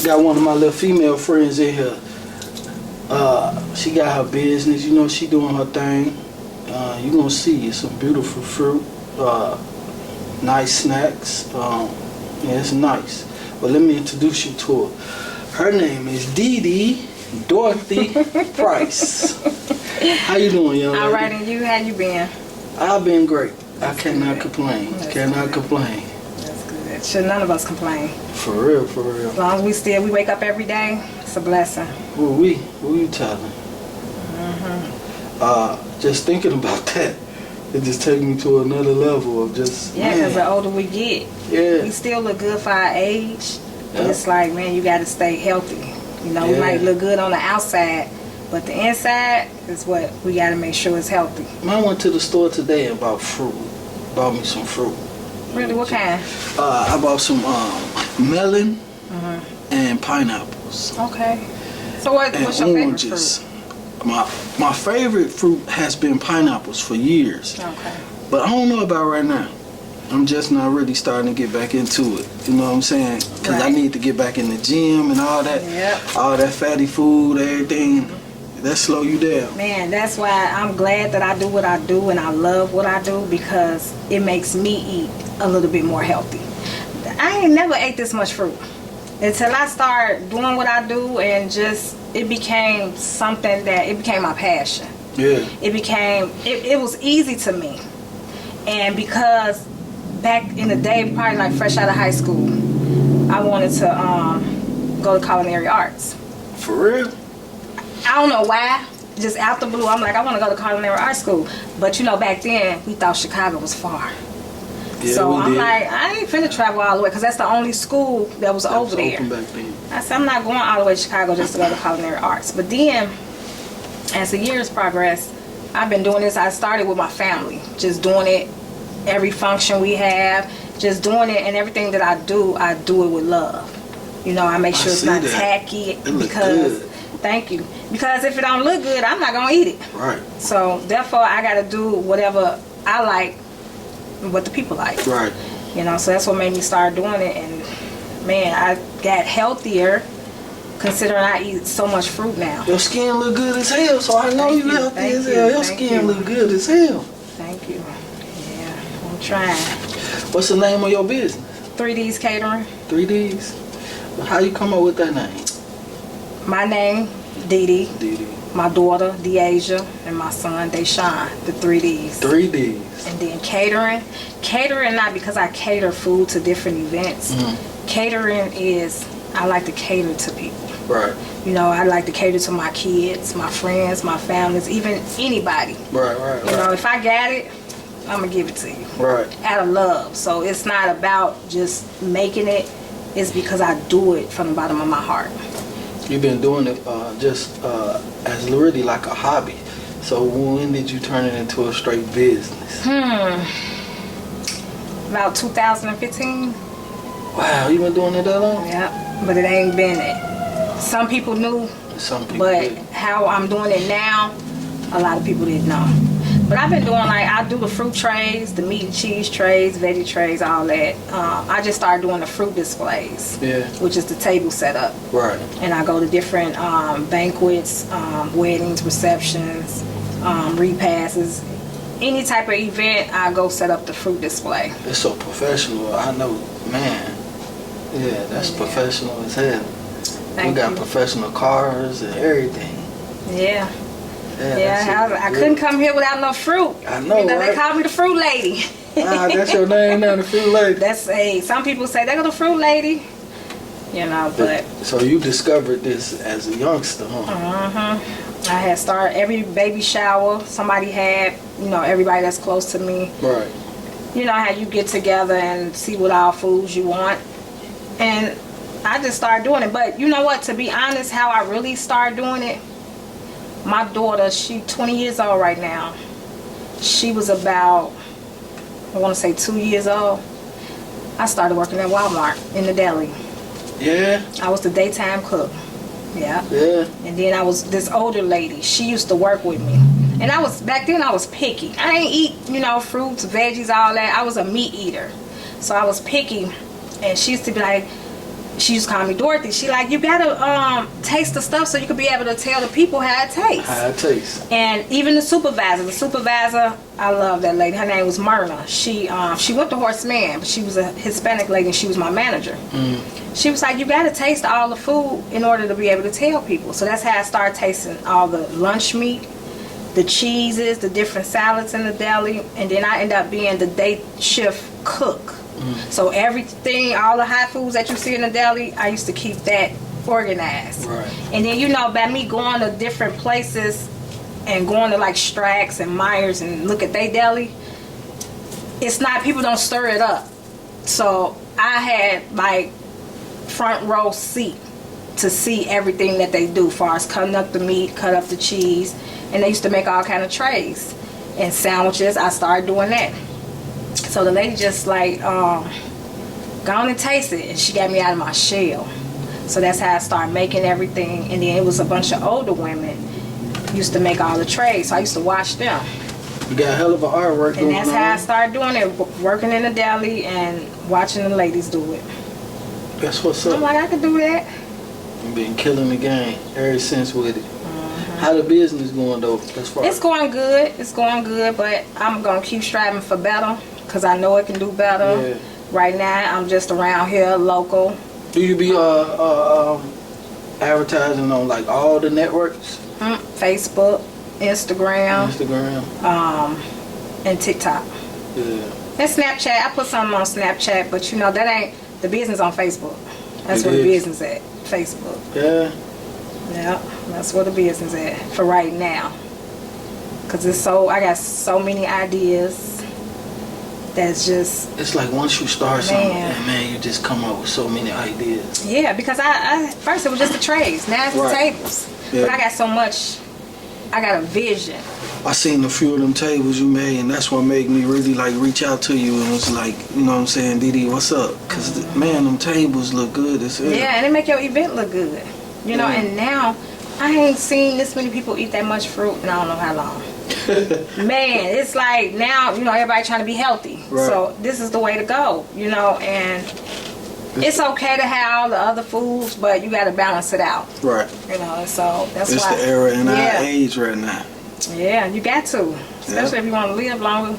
Got one of my little female friends in here. She got her business, you know, she doing her thing. You gonna see it's some beautiful fruit, nice snacks. Yeah, it's nice. But let me introduce you to her. Her name is Dee Dee Price. How you doing, young lady? All right, and you? How you been? I've been great. I cannot good. complain. That's Cannot good. complain. That's good. Should none of us complain. For real, for real. As long as we wake up every day, it's a blessing. Who you telling? Just thinking about that, it just takes me to another level of just, Yeah, because the older we get, yeah, we still look good for our age. But yeah. it's like, man, you got to stay healthy. You know, we Yeah. might look good on the outside, but the inside is what we got to make sure is healthy. I went to the store today and bought fruit. Bought me some fruit. Really, what kind? I bought some melon and pineapples. Okay. So what's And your oranges. favorite My favorite fruit has been pineapples for years. fruit? Okay. But I don't know about right now. I'm just not really starting to get back into it. You know what I'm saying? Because I Right. need to get back in the gym and all that. Yep. All that fatty food, everything. That slow you down. Man, that's why I'm glad that I do what I do and I love what I do, because it makes me eat a little bit more healthy. I ain't never ate this much fruit until I started doing what I do, and just it became something that it became my passion. Yeah. It was easy to me. And because back in the day, probably like fresh out of high school, I wanted to go to culinary arts. For real? I don't know why, just out the blue, I'm like, I want to go to culinary art school. But you know, back then, we thought Chicago was far. Yeah, So we I'm did. like, I ain't finna travel all the way, because that's the only school that was over there. Open back then. I said, I'm not going all the way to Chicago just to go to culinary arts. But then, as the years progressed, I've been doing this. I started with my family, just doing it every function we have, just doing it, and everything that I do it with love. You know, I make sure it's not tacky, It look because good. thank you. Because if it don't look good, I'm not gonna eat it. Right. So therefore, I gotta do whatever I like, what the people like. Right. You know, so that's what made me start doing it. And man, I got healthier, considering I eat so much fruit now. Your skin look good as hell, so I know Thank you you, healthy thank as you, hell. Your thank skin you. look good as hell. Thank you. Yeah, I'm trying. What's the name of your business? 3D's Catering. 3Ds? How you come up with that name? My name, Dee Dee. Dee Dee. My daughter, Deasia, and my son, Deshaun. The 3Ds. 3Ds. And then catering. Catering, not because I cater food to different events. Catering is, I like to cater to people. Right. You know, I like to cater to my kids, my friends, my families, even anybody. Right. You know, if I got it, I'm going to give it to you. Right. Out of love. So it's not about just making it. It's because I do it from the bottom of my heart. You've been doing it just as really like a hobby. So when did you turn it into a straight business? About 2015. Wow, you been doing it that long? Yeah, but it ain't been it. Some people knew, Some people but did. how I'm doing it now, a lot of people didn't know. But I've been doing, like, I do the fruit trays, the meat and cheese trays, veggie trays, all that. I just started doing the fruit displays, Yeah. which is the table setup. Right. And I go to different banquets, weddings, receptions, repasses. Any type of event, I go set up the fruit display. It's so professional. I know, man. Yeah, that's professional as hell. Thank we got you. professional cars and everything. Yeah. Yeah, Yeah, I couldn't come here without no fruit. I know, You know, right? they call me the fruit lady. That's your name now, the fruit lady. That's some people say they go the fruit lady. You know, but So you discovered this as a youngster, huh? I had started every baby shower somebody had, you know, everybody that's close to me. Right. You know how you get together and see what all foods you want. And I just started doing it. But you know what, to be honest, how I really started doing it, my daughter, she 20 years old right now. She was about, I want to say 2 years old. I started working at Walmart in the deli. Yeah. I was the daytime cook. Yeah. Yeah. And then I was this older lady. She used to work with me. And back then I was picky. I ain't eat, fruits, veggies, all that. I was a meat eater. So I was picky. And she used to be like, she used to call me Dorothy. She like, you gotta taste the stuff so you can be able to tell the people how it tastes. How it tastes. And even the supervisor, I love that lady. Her name was Myrna. She went to Horseman, but she was a Hispanic lady and she was my manager. She was like, you gotta taste all the food in order to be able to tell people. So that's how I started tasting all the lunch meat, the cheeses, the different salads in the deli, and then I ended up being the day shift cook. So everything, all the hot foods that you see in the deli, I used to keep that organized. Right. And then, by me going to different places and going to like Strax and Myers and look at they deli, it's not, people don't stir it up. So I had like front row seat to see everything that they do as far as cutting up the meat, cut up the cheese, and they used to make all kind of trays and sandwiches. I started doing that. So the lady just like, go on and taste it. And she got me out of my shell. So that's how I started making everything. And then it was a bunch of older women used to make all the trays. So I used to watch them. You got a hell of an artwork going on. And that's how I started doing it, working in the deli and watching the ladies do it. That's what's up. I'm like, I could do that. You've been killing the game ever since with it. How the business going though? It's going good. It's going good, but I'm going to keep striving for better. Because I know it can do better. Yeah. Right now, I'm just around here, local. Do you be advertising on like all the networks? Facebook, Instagram, and TikTok. Yeah. And Snapchat. I put something on Snapchat, but that ain't the business on Facebook. That's where the business at. Facebook. Yeah. Yeah, that's where the business at for right now. Because I got so many ideas. That's just, it's like once you start something, man, you just come up with so many ideas. Yeah, because I first it was just the trays, now it's the tables. Yeah. But I got so much, I got a vision. I seen a few of them tables you made, and that's what made me really like reach out to you and was like, you know what I'm saying, Dee Dee, what's up? Because man, them tables look good as hell. Yeah, and it make your event look good. And now I ain't seen this many people eat that much fruit in I don't know how long. Man, it's like now, everybody trying to be healthy. Right. So this is the way to go, and it's okay to have all the other foods, but you got to balance it out. Right. So that's it's why. It's the era in our age right now. Yeah, you got to. Especially if you want to live longer.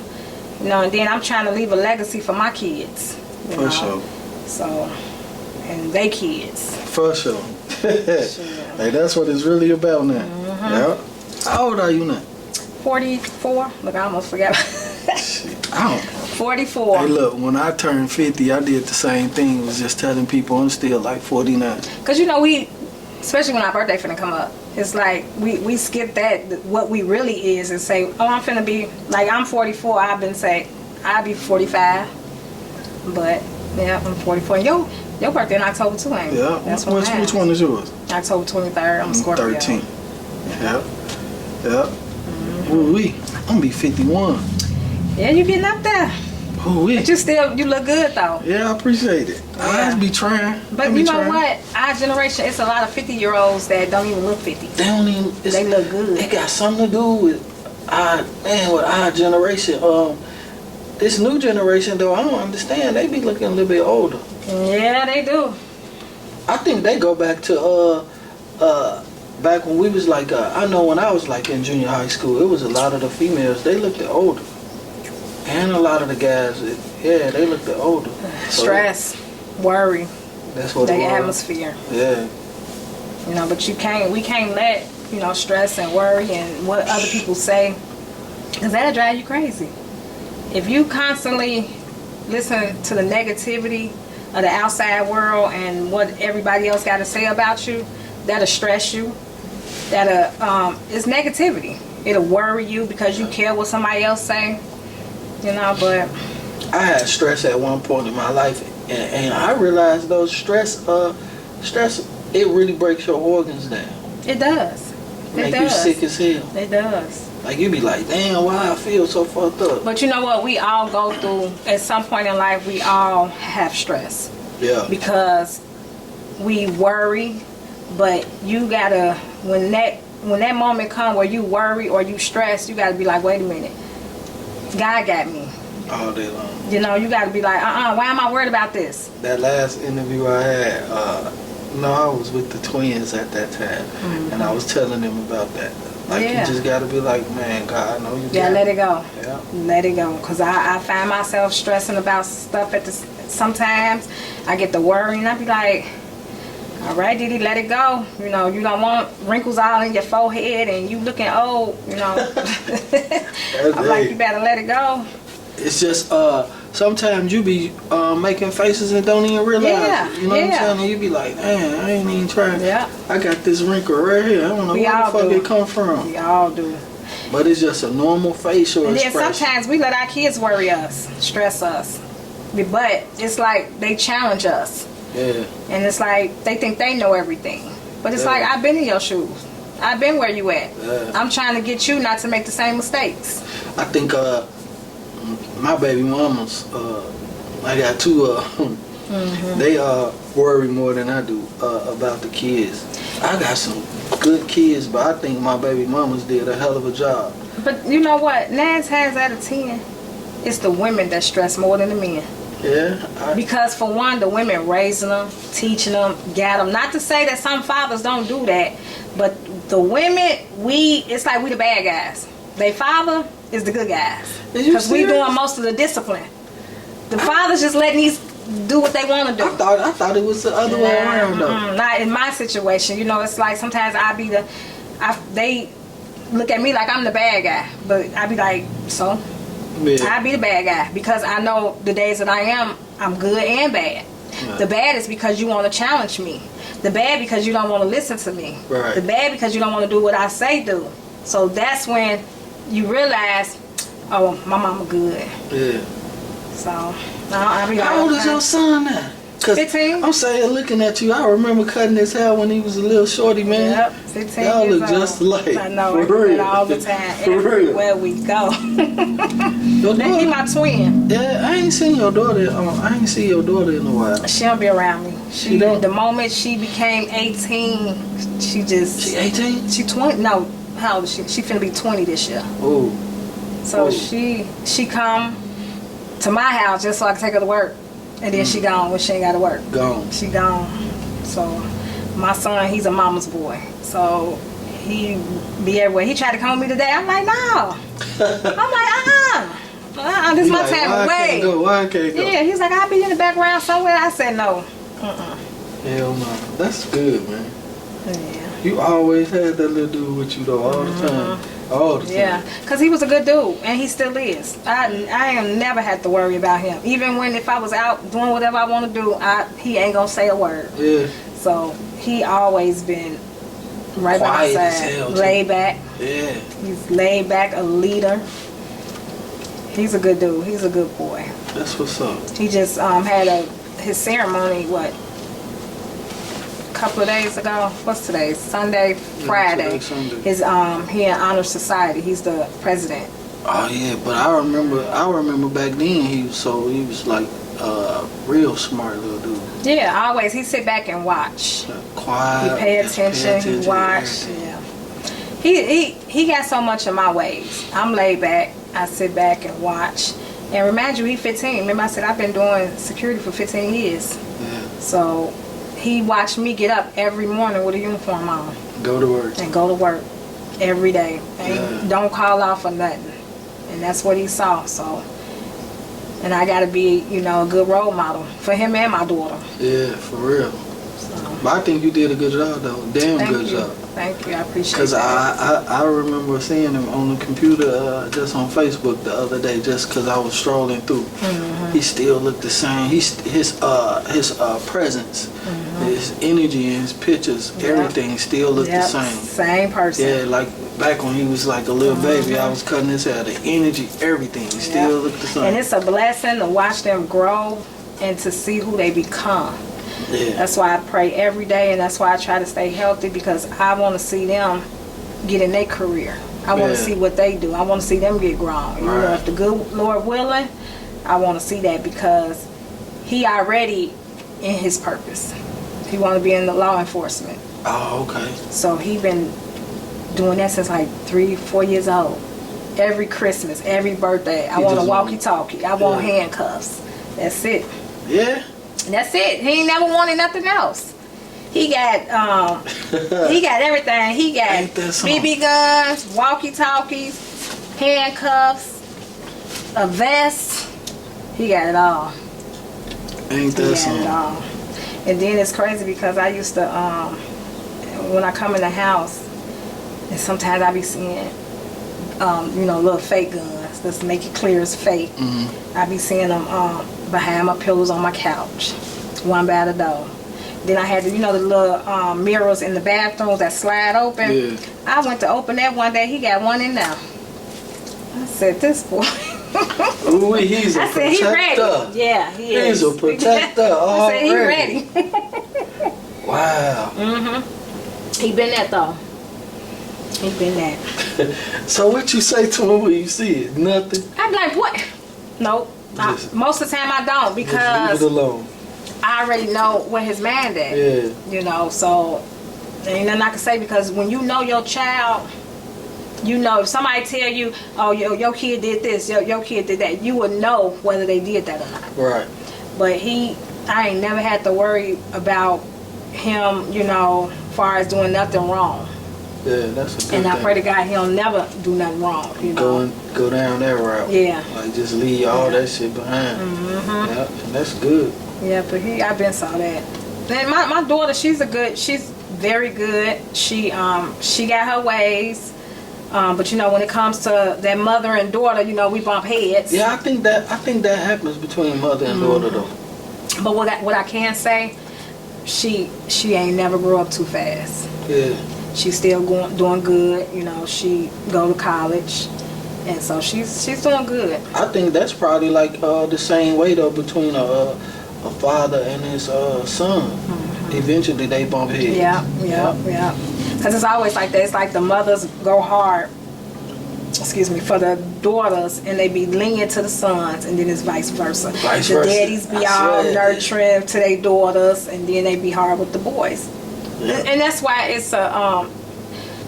And then I'm trying to leave a legacy for my kids. For sure. So, and they kids. For sure. Hey, that's what it's really about now. Yeah. How old are you now? 44. Look, I almost forgot. 44. Hey, look, when I turned 50, I did the same thing. It was just telling people I'm still like 49. Because, especially when our birthday finna come up, it's like we skip that, what we really is, and say, oh, I'm finna be, like, I'm 44. I've been saying, I'll be 45. But, yeah, I'm 44. And your birthday in October, too, ain't it? Yeah. That's which one is yours? October 23rd. I'm a Scorpio. 13. Yep. Ooh-wee. I'm gonna be 51. Yeah, you getting up there. Ooh-wee. But you look good though. Yeah, I appreciate it. I be trying. But you know what? Our generation, it's a lot of 50-year-olds that don't even look 50. They don't even. They look good. It got something to do with our generation. This new generation though, I don't understand. They be looking a little bit older. Yeah, they do. I think they go back to back when we was like, I know when I was like in junior high school, it was a lot of the females, they looked older. And a lot of the guys, they looked older. Stress, worry. That's what the atmosphere. Yeah. But we can't let, stress and worry and what other people say, because that'll drive you crazy. If you constantly listen to the negativity of the outside world and what everybody else got to say about you, that'll stress you. It's negativity. It'll worry you because you care what somebody else say. But I had stress at one point in my life, and I realized those stress, it really breaks your organs down. It does. Make you sick as hell. It does. Like you be like, damn, why I feel so fucked up. But you know what? We all go through, at some point in life, we all have stress. Yeah. Because we worry, but you gotta, when that when that moment come where you worry or you stress, you got to be like, wait a minute, God got me. All day long. You know, you got to be like, why am I worried about this? That last interview I had, I was with the twins at that time, and I was telling them about that. Like, you just got to be like, man, God, I know you got let it go. Yeah. Let it go. Because I find myself stressing about stuff sometimes. I get the worry, and I be like, all right, Dee Dee, let it go. You know, you don't want wrinkles all in your forehead and you looking old, you know. I'm like, you better let it go. It's just, sometimes you be making faces and don't even realize it. You know what I'm saying? And you be like, man, I ain't even trying. Yeah. I got this wrinkle right here. I don't know where the fuck it come from. We all do. But it's just a normal facial expression. And then sometimes we let our kids worry us, stress us. But it's like they challenge us. Yeah. And it's like they think they know everything. But it's like, I've been in your shoes. I've been where you at. Yeah. I'm trying to get you not to make the same mistakes. I think my baby mamas, I got two of them. They worry more than I do about the kids. I got some good kids, but I think my baby mamas did a hell of a job. But you know what? 9 times out of 10, it's the women that stress more than the men. Yeah. Because for one, the women raising them, teaching them, got them. Not to say that some fathers don't do that, but the women, it's like we the bad guys. They father is the good guys. Because we doing most of the discipline. The fathers just letting these do what they want to do. I thought it was the other way around though. Not in my situation. You know, it's like sometimes they look at me like I'm the bad guy, but I be like, so. Yeah. I be the bad guy because I know the days that I'm good and bad. Yeah. The bad is because you want to challenge me. The bad because you don't want to listen to me. Right. The bad because you don't want to do what I say do. So that's when you realize, oh, my mama good. Yeah. So I be like, how old is your son now? 15. I'm saying, looking at you, I remember cutting his hair when he was a little shorty, man. Yep, 15 Y'all years look old. just alike. I know, for real. all the time. For Everywhere real. we go. He my twin. Yeah, I ain't seen your daughter. I ain't seen your daughter in a while. She don't be around me. She don't? The moment she became 18, she 18? She 20. No, how old is she? She finna be 20 this year. Oh. So she come to my house just so I can take her to work. And then she gone when she ain't got to work. Gone. She gone. So my son, he's a mama's boy. So he be everywhere. He tried to come with me today. I'm like, no. I'm like, this is my time away. Why I can't go? Yeah, he's like, I'll be in the background somewhere. I said, no. Hell no. That's good, man. Yeah. You always had that little dude with you, though, all the time. All the time. Yeah, because he was a good dude, and he still is. I ain't never had to worry about him. Even if I was out doing whatever I want to do, he ain't going to say a word. Yeah. So he always been right by my side. Laid back. Yeah. He's laid back, a leader. He's a good dude. He's a good boy. That's what's up. He just had his ceremony, a couple of days ago. What's today? Sunday, Friday. Sunday. His he in Honor Society. He's the president. Oh yeah, but I remember back then he was like real smart little dude. Yeah, always. He sit back and watch. Quiet. He pay attention. He watch. Yeah. He got so much of my ways. I'm laid back. I sit back and watch. And remind you, he 15. Remember I said I've been doing security for 15 years. Yeah. So he watched me get up every morning with a uniform on. Go to work. And go to work every day. And don't call off or nothing. And that's what he saw. So, and I got to be, a good role model for him and my daughter. Yeah, for real. So. But I think you did a good job, though. Damn good job. Thank you. I appreciate it. Because that. I remember seeing him on the computer just on Facebook the other day, just because I was strolling through. Mm-hmm. He still looked the same. His presence, his energy, and his pictures, everything still looked the same. Same person. Yeah, like back when he was like a little baby, I was cutting his hair. The energy, everything still looked the same. And it's a blessing to watch them grow and to see who they become. Yeah. That's why I pray every day, and that's why I try to stay healthy, because I want to see them get in their career. I want to see what they do. I want to see them get grown. You know, if the good Lord willing, I want to see that, because he already in his purpose. He want to be in the law enforcement. Oh, okay. So he been doing that since like 3-4 years old. Every Christmas, every birthday, I want a walkie-talkie. I want handcuffs. That's it. Yeah. That's it. He ain't never wanted nothing else. He got everything. He got BB guns, walkie-talkies, handcuffs, a vest. He got it all. Ain't that something? And then it's crazy because I used to, when I come in the house, and sometimes I be seeing, little fake guns. Let's make it clear it's fake. Mm-hmm. I be seeing them behind my pillows on my couch, one by the door. Then I had the little mirrors in the bathrooms that slide open. Yeah. I went to open that one day. He got one in there. I said, this boy. Ooh, he's a I said, protector. he ready. Yeah, he is. He's a protector. I said, he ready. Wow. He been that though. He been that. So what you say to him when you see it? Nothing? I'm like, what? Nope. Most of the time I don't, because just leave it alone. I already know what his man did. Yeah. So ain't nothing I can say, because when you know your child, if somebody tell you, oh, your kid did this, your kid did that, you would know whether they did that or not. Right. But I ain't never had to worry about him, far as doing nothing wrong. Yeah, that's a good And thing. I pray to God he'll never do nothing wrong, Go down that route. Yeah. Like just leave all that shit behind. Mm-hmm. Yeah, and that's good. Yeah, but I've been saw that. And my daughter, she's very good. She got her ways. But when it comes to that mother and daughter, we bump heads. Yeah, I think that happens between mother and daughter though. But what I can say, she ain't never grew up too fast. Yeah. She's still doing good. She go to college, and so she's doing good. I think that's probably like the same way though between a father and his son. Mm-hmm. Eventually they bump heads. Yeah. Because it's always like that. It's like the mothers go hard, for the daughters, and they be lenient to the sons, and then it's vice versa. The daddies be all nurturing to their daughters, and then they be hard with the boys. Yeah. And that's why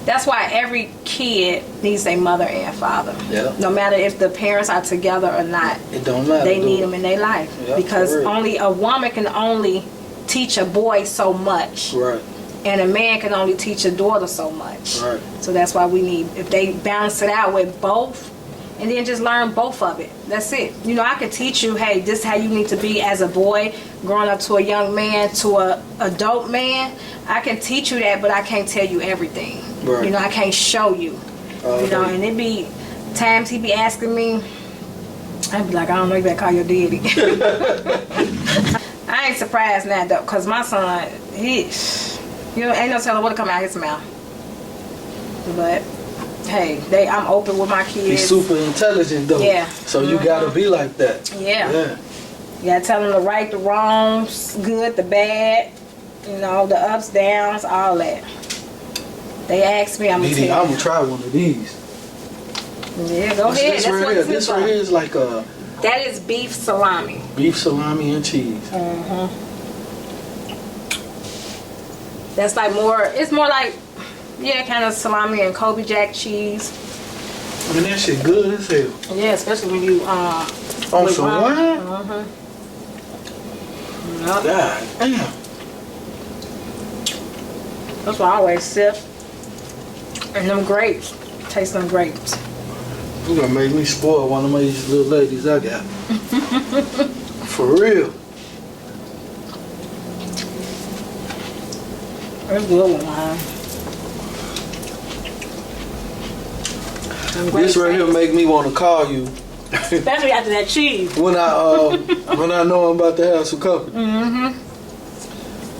that's why every kid needs a mother and father. Yeah. No matter if the parents are together or not. It don't matter. They need them in their life. Yeah, because only a woman can only teach a boy so much. Right. And a man can only teach a daughter so much. Right. So that's why we need, if they balance it out with both, and then just learn both of it. That's it. I can teach you, hey, this is how you need to be as a boy, growing up to a young man, to a adult man. I can teach you that, but I can't tell you everything. Right. I can't show you. And it be times he be asking me, I'd be like, I don't know, you better call your daddy. I ain't surprised now though, because my son, ain't no telling what to come out his mouth. But hey, I'm open with my kids. He's super intelligent though. Yeah. So you gotta be like that. Yeah. You gotta tell them the right, the wrongs, good, the bad, the ups, downs, all that. They ask me, I'm gonna tell you. I'm gonna try one of these. Yeah, go ahead. This right here is like a. That is beef salami. Beef salami and cheese. Mm-hmm. That's like it's more like, kind of salami and Kobe Jack cheese. I mean, that shit good as hell. Yeah, especially when you, on some wine? Mm-hmm. Yep. God damn. That's why I always sip. And them grapes. Taste them grapes. You gonna make me spoil one of these little ladies I got. For real. That's good one. This right here make me want to call you. Especially after that cheese. When I know I'm about to have some company. Mm-hmm.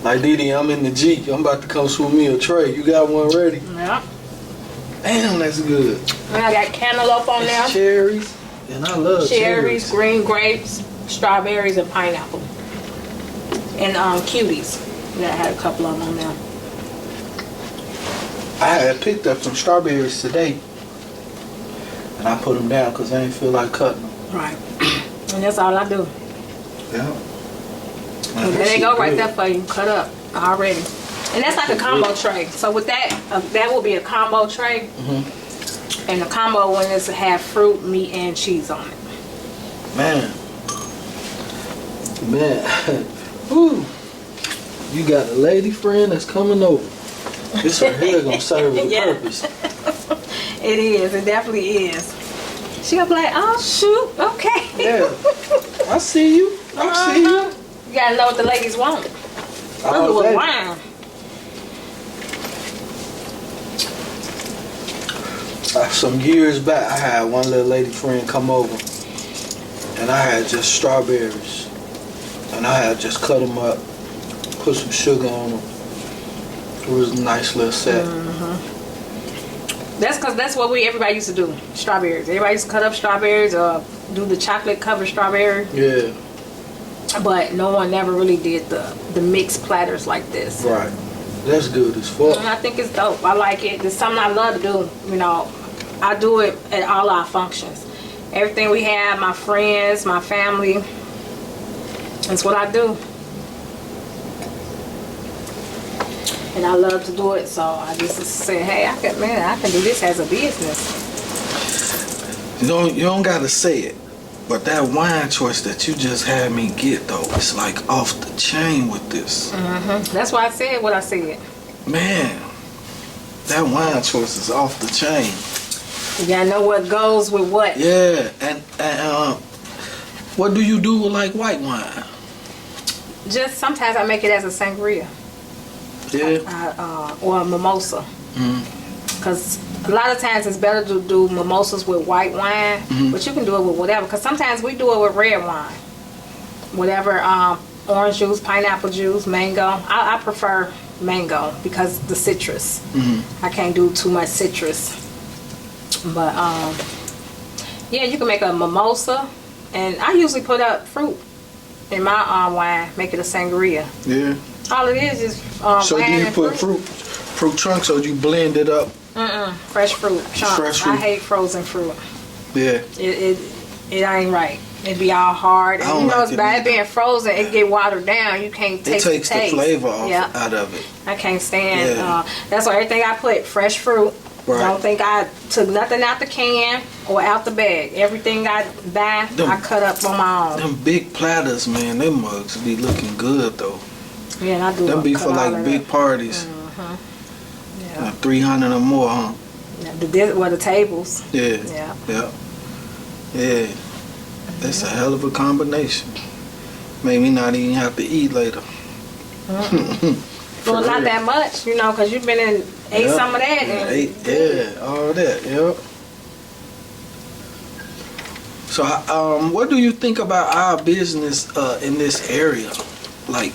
Like, Dee Dee, I'm in the Jeep. I'm about to come swim me a tray. You got one ready? Yeah. Damn, that's good. And I got cantaloupe on there. Cherries. And I love cherries. Green grapes, strawberries, and pineapple. And cuties. Yeah, I had a couple of them on there. I had picked up some strawberries today. And I put them down because I ain't feel like cutting them. Right. And that's all I do. Yeah. There they go right there for you. Cut up already. And that's like a combo tray. So with that, that will be a combo tray. And the combo one is to have fruit, meat, and cheese on it. Man. Woo. You got a lady friend that's coming over. This right here gonna serve a purpose. It is. It definitely is. She gonna be like, oh shoot, okay. Yeah. I see you. I see you. You gotta know what the ladies want. All Look day. at wine. Some years back, I had one little lady friend come over, and I had just strawberries, and I had just cut them up, put some sugar on them. It was a nice little set. That's because that's what everybody used to do. Strawberries. Everybody used to cut up strawberries or do the chocolate covered strawberry. Yeah. But no one never really did the mixed platters like this. Right. That's good as fuck. And I think it's dope. I like it. It's something I love to do. You know, I do it at all our functions. Everything we have, my friends, my family, that's what I do. And I love to do it, so I just said, hey, I can do this as a business. You don't gotta say it, but that wine choice that you just had me get though, it's like off the chain with this. That's why I said what I said. Man, that wine choice is off the chain. You gotta know what goes with what. Yeah, and what do you do with like white wine? Just sometimes I make it as a sangria. Yeah. Or a mimosa. Because a lot of times it's better to do mimosas with white wine, but you can do it with whatever. Because sometimes we do it with red wine. Whatever, orange juice, pineapple juice, mango. I prefer mango because the citrus. I can't do too much citrus. But, yeah, you can make a mimosa. And I usually put up fruit in my wine, make it a sangria. Yeah. All it is so do you put fruit chunks or do you blend it up? Fresh fruit chunks. Fresh fruit. I hate frozen fruit. Yeah. It ain't right. It be all hard. And you know it's bad being frozen. It get watered down. You can't taste it takes the flavor out of it. I can't stand. That's why everything I put fresh fruit. Right. Don't think I took nothing out the can or out the bag. Everything I buy, I cut up on my own. Them big platters, man, them mugs be looking good though. Yeah, and I do. Them be for like big parties. Yeah. Like 300 or more, huh? The tables. Yeah. Yeah. Yeah. Yeah. That's a hell of a combination. Made me not even have to eat later. Well, not that much, you know, because you've been in, ate some of that. And all that, yep. So, what do you think about our business in this area? Like,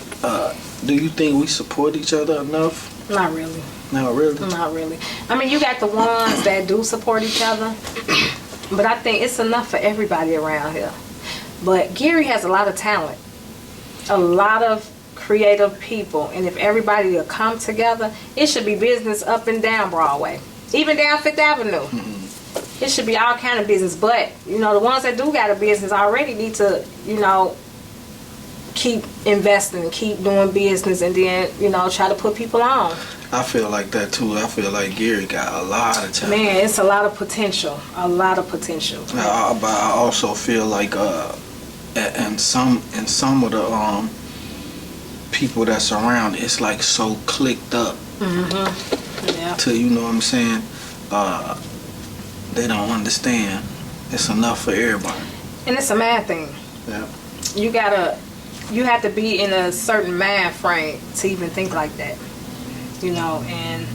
do you think we support each other enough? Not really. Not really? Not really. I mean, you got the ones that do support each other, but I think it's enough for everybody around here. But Gary has a lot of talent, a lot of creative people, and if everybody will come together, it should be business up and down Broadway, even down Fifth Avenue. It should be all kind of business. But you know, the ones that do got a business already need to, you know, keep investing, keep doing business, and then, you know, try to put people on. I feel like that too. I feel like Gary got a lot of talent. Man, it's a lot of potential. A lot of potential. But I also feel like and some of the people that's around, it's like so clicked up. Yeah. To, you know what I'm saying? They don't understand. It's enough for everybody. And it's a mind thing. Yeah. You have to be in a certain mind frame to even think like that. You know, and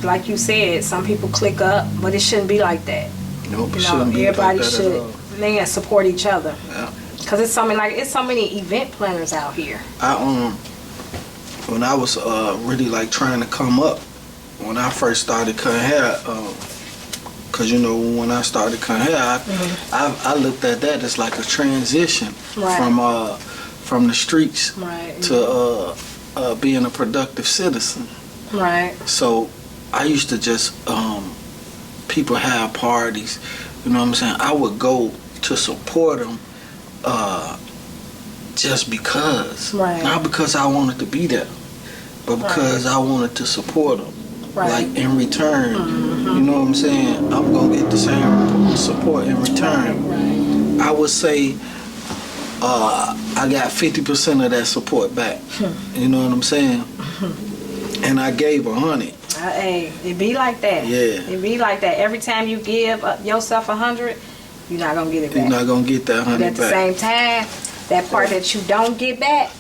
like you said, some people click up, but it shouldn't be like that. Nope, you know, everybody should support each other. Yeah. Cause it's so many event planners out here. When I was really like trying to come up, when I first started cutting hair, cause you know when I started cutting hair, I looked at that as like a transition from the streets to being a productive citizen. Right. So I used to just people have parties, you know what I'm saying? I would go to support them. Just because, not because I wanted to be there. but because I wanted to support them. Right. Like in return, you know what I'm saying? I'm gonna get the same support in return. Right. I would say I got 50% of that support back. You know what I'm saying? And I gave 100. Hey, it be like that. Yeah. It be like that. Every time you give yourself 100, you're not gonna get it back. You're not gonna get that 100 But at the back. same time, that part that you don't get back,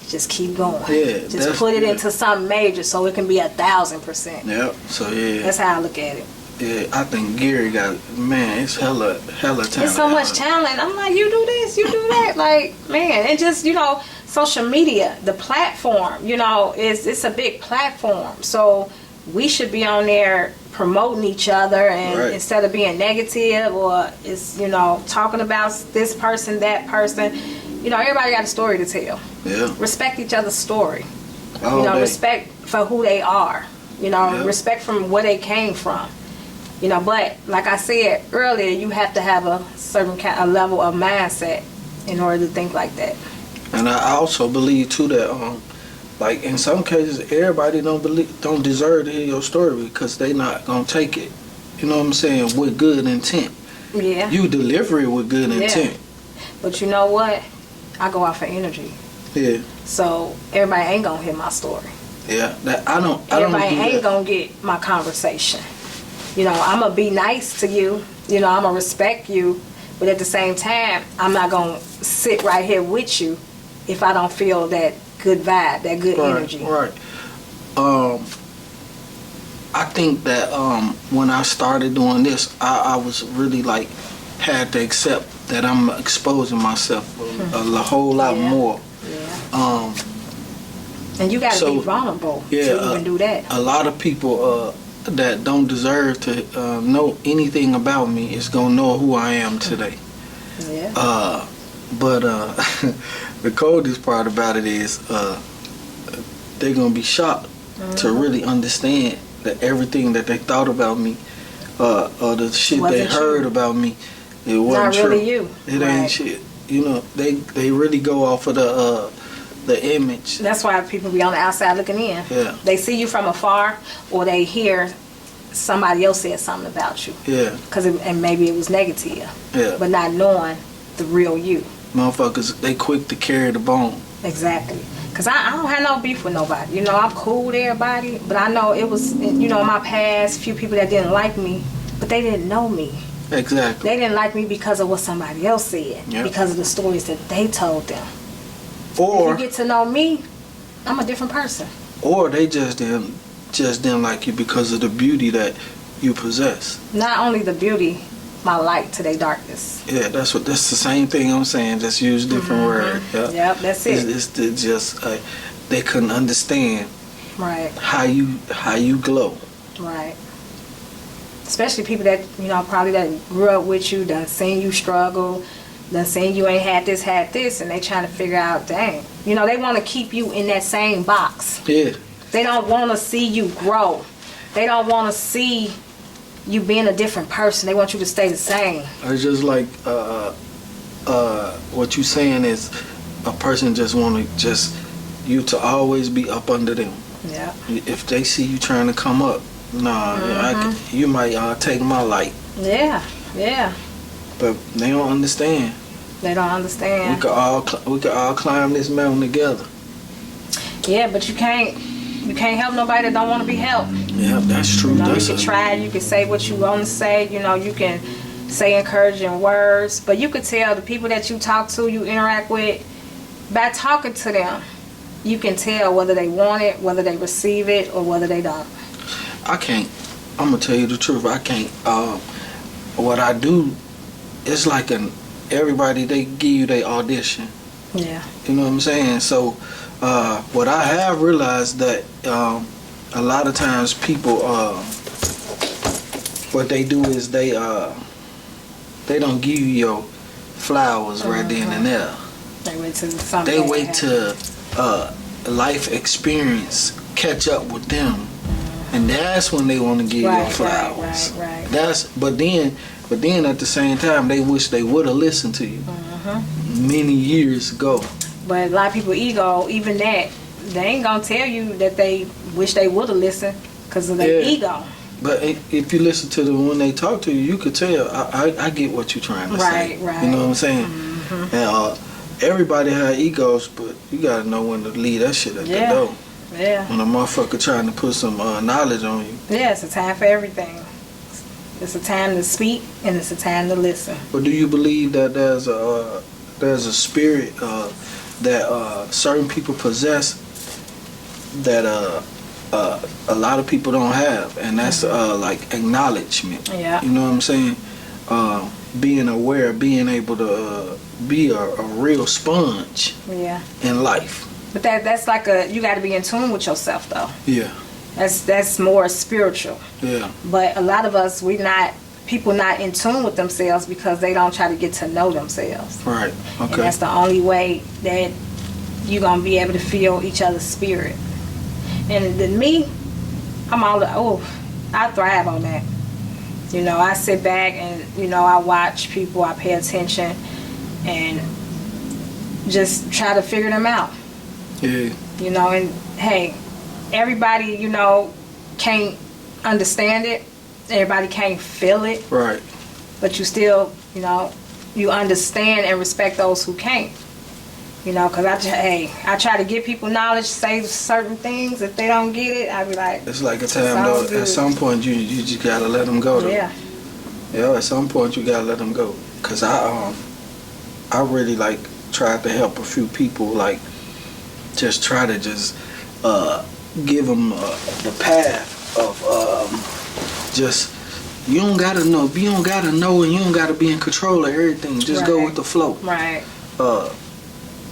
just keep going. Yeah, just put it into something major so it can be 1,000%. Yep. So yeah. That's how I look at it. Yeah, I think Gary got, man, it's hella talent. It's so much talent. I'm like, you do this, you do that. Like, man, and just, social media, the platform, it's a big platform. So we should be on there promoting each other, and instead of being negative or talking about this person, that person, everybody got a story to tell. Yeah. Respect each other's story. Day. Respect for who they are. Respect from where they came from. But like I said earlier, you have to have a certain a level of mindset in order to think like that. And I also believe too that like in some cases everybody don't deserve to hear your story because they not gonna take it. You know what I'm saying? With good intent. Yeah. You deliver it with good intent. But you know what? I go out for energy. Yeah. So everybody ain't gonna hear my story. Yeah. Everybody ain't gonna get my conversation. I'm gonna be nice to you. I'm gonna respect you. But at the same time, I'm not gonna sit right here with you if I don't feel that good vibe, that good energy. Right. I think that when I started doing this, I was really had to accept that I'm exposing myself a whole lot more. Yeah. And you gotta be vulnerable to even do that. A lot of people that don't deserve to know anything about me is gonna know who I am today. Yeah. But the coldest part about it is they're gonna be shocked to really understand that everything that they thought about me, or the shit they heard about me, it wasn't not true. really you. It ain't shit. They really go off of the image. That's why people be on the outside looking in. Yeah. They see you from afar, or they hear somebody else said something about you. Yeah. And maybe it was negative. Yeah. But not knowing the real you. Motherfuckers, they quick to carry the bone. Exactly. Because I don't have no beef with nobody. I'm cool with everybody. But I know it was, in my past, few people that didn't like me. But they didn't know me. Exactly. They didn't like me because of what somebody else said. Yep. Because of the stories that they told them. Or if you get to know me, I'm a different person. Or they just didn't like you because of the beauty that you possess. Not only the beauty, my light to their darkness. Yeah, that's the same thing I'm saying. Just use different words. Yep, that's it. It's just they couldn't understand how you glow. Right. Especially people that probably that grew up with you, done seen you struggle, done seen you ain't had this, and they trying to figure out, dang, they want to keep you in that same box. Yeah. They don't want to see you grow. They don't want to see you being a different person. They want you to stay the same. It's just like what you saying is a person just want you to always be up under them. Yeah. If they see you trying to come up, you might take my light. Yeah. Yeah. But they don't understand. They don't understand. We could all climb this mountain together. Yeah, but you can't help nobody that don't want to be helped. Yeah, that's true. You can try, you can say what you want to say, you can say encouraging words, but you could tell the people that you talk to, you interact with, by talking to them, you can tell whether they want it, whether they receive it, or whether they don't. I'm gonna tell you the truth, I can't. What I do, it's like everybody, they give you their audition. Yeah. You know what I'm saying? So, what I have realized that a lot of times people, what they do is they don't give you your flowers right then and there. They wait till something. They wait till life experience catch up with them, and that's when they want to give you flowers. Right. But then at the same time, they wish they would have listened to you many years ago. But a lot of people ego, even that, they ain't gonna tell you that they wish they would have listened because of their ego. But if you listen to them when they talk to you, you could tell, I get what you're trying to say. Right. You know what I'm saying? Mm-hmm. And everybody have egos, but you gotta know when to leave that shit at the door. Yeah. When a motherfucker trying to put some knowledge on you. Yeah, it's a time for everything. It's a time to speak and it's a time to listen. But do you believe that there's a spirit that certain people possess that a lot of people don't have, and that's like acknowledgement. Yeah. You know what I'm saying? Being aware, being able to be a real sponge. Yeah. In life. But that's like you got to be in tune with yourself though. Yeah. That's more spiritual. Yeah. But a lot of us, people not in tune with themselves because they don't try to get to know themselves. Right. Okay. And that's the only way that you're going to be able to feel each other's spirit. And then me, I thrive on that. You know, I sit back and, you know, I watch people, I pay attention and just try to figure them out. Yeah. You know, and hey, everybody, you know, can't understand it. Everybody can't feel it. Right. But you still, you know, you understand and respect those who can't. You know, because I try to give people knowledge, say certain things. If they don't get it, I be like, it's like a time though. At some point, you just gotta let them go. Though. Yeah. Yeah. At some point, you gotta let them go. Cause I really like tried to help a few people, like just try to give them the path of just. You don't gotta know. You don't gotta know, and you don't gotta be in control of everything. Just go with the flow. Right.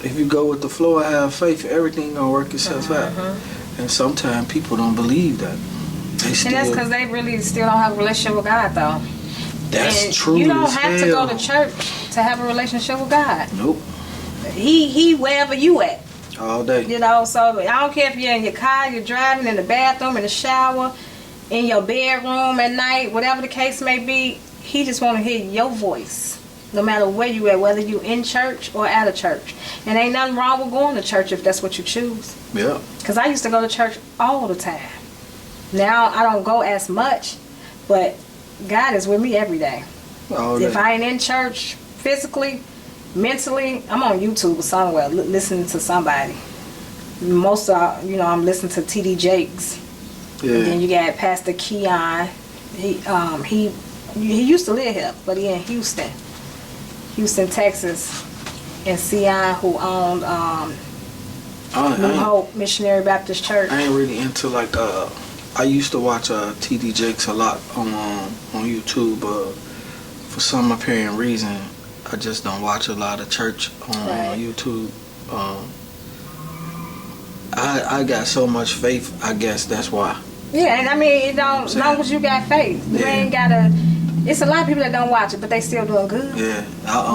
If you go with the flow and have faith, everything gonna work itself out. And sometimes people don't believe that. And that's because they really still don't have a relationship with God, though. That's true. You don't have to go to church to have a relationship with God. Nope. He wherever you at. All day. You know, so I don't care if you're in your car, you're driving, in the bathroom, in the shower, in your bedroom at night, whatever the case may be. He just want to hear your voice. No matter where you at, whether you in church or out of church. And ain't nothing wrong with going to church if that's what you choose. Yeah. Because I used to go to church all the time. Now I don't go as much, but God is with me every day. All day. If I ain't in church physically, mentally, I'm on YouTube or somewhere listening to somebody. Most of, you know, I'm listening to T.D. Jakes. Yeah. And then you got Pastor Keon. He used to live here, but he in Houston, Texas, and Sion, who owned New Hope Missionary Baptist Church. I ain't really into like I used to watch T.D. Jakes a lot on YouTube. For some apparent reason, I just don't watch a lot of church on YouTube. I got so much faith. I guess that's why. Yeah, and I mean, it don't. As long as you got faith, you ain't gotta. It's a lot of people that don't watch it, but they still doing good. Yeah.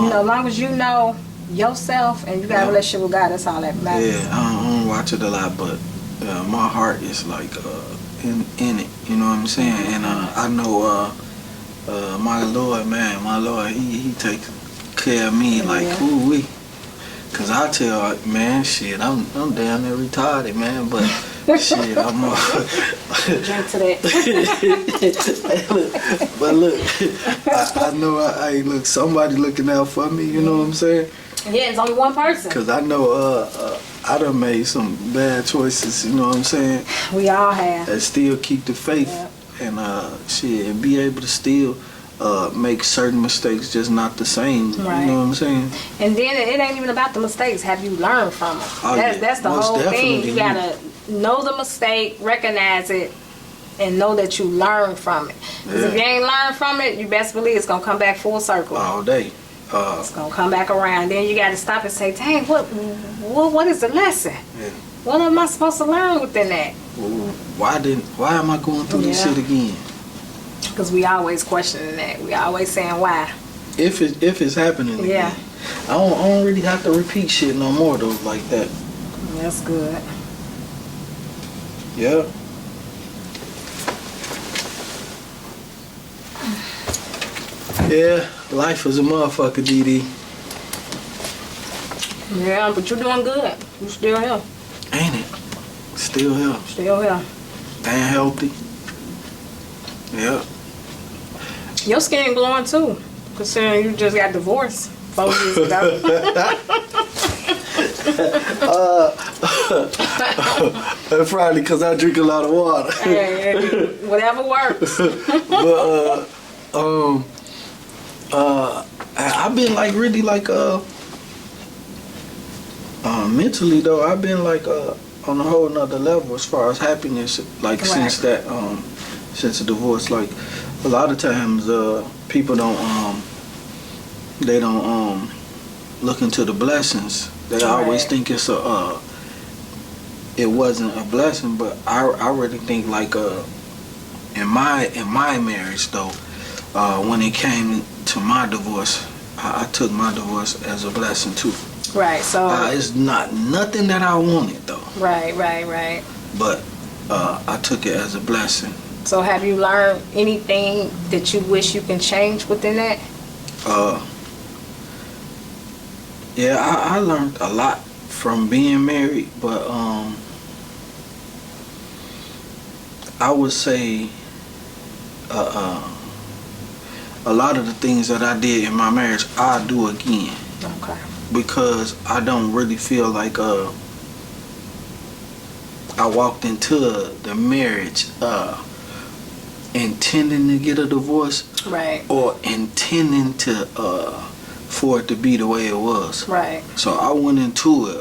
You know, as long as you know yourself and you got a relationship with God, that's all that matters. Yeah, I don't watch it a lot, but my heart is like in it. You know what I'm saying? And I know my Lord, he takes care of me like ooh-wee. Cause I tell man, shit, I'm damn near retarded, man, but shit, I'm drink to that. But look, I know look, somebody looking out for me, you know what I'm saying? Yeah, it's only one person. Cause I know I done made some bad choices, you know what I'm saying? We all have. And still keep the faith and and be able to still make certain mistakes, just not the same. Right. You know what I'm saying? And then it ain't even about the mistakes. Have you learned from them? Oh, that's the most whole thing. definitely. You gotta know the mistake, recognize it, and know that you learn from it. Because if you ain't learned from it, you best believe it's gonna come back full circle. All day. It's gonna come back around. Then you gotta stop and say, "Dang, what is the lesson? Yeah. What am I supposed to learn within that?" Why am I going through this shit again? Because we always questioning that. We always saying why. If it's happening again. I don't really have to repeat shit no more though, like that. That's good. Yeah. Yeah, life is a motherfucker, Dee Dee. Yeah, but you're doing good. You still here. Ain't it? Still here. Still here. Staying healthy. Yeah. Your skin glowing too, considering you just got divorced 4 years ago. That's probably because I drink a lot of water. Hey, whatever works. But I've been like really like mentally though, I've been like on a whole nother level as far as happiness, like Right. since the divorce. Like a lot of times people don't they don't look into the blessings. They always Right. think it's it wasn't a blessing, but I really think like in my marriage though, when it came to my divorce, I took my divorce as a blessing too. Right. So. It's not nothing that I wanted though, Right. but I took it as a blessing. So have you learned anything that you wish you can change within that? Yeah, I learned a lot from being married, but I would say a lot of the things that I did in my marriage, I'll do again. Okay. Because I don't really feel like I walked into the marriage intending to get a divorce, Right. or intending to for it to be the way it was. Right. So I went into it.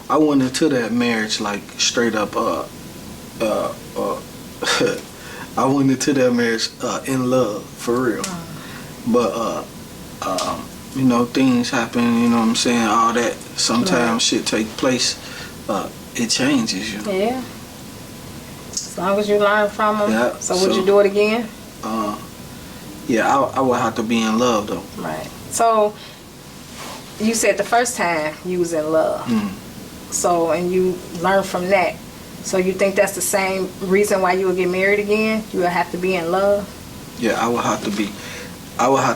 I went into that marriage like straight up. I went into that marriage in love for real. But you know, things happen. You know what I'm saying? All that. Sometimes shit take place. It changes you. Yeah. As long as you learn from them. Yeah, So would you do it again? Yeah, I would have to be in love though. Right. So you said the first time you was in love. So, and you learned from that. So you think that's the same reason why you would get married again? You would have to be in love? Yeah, I would have to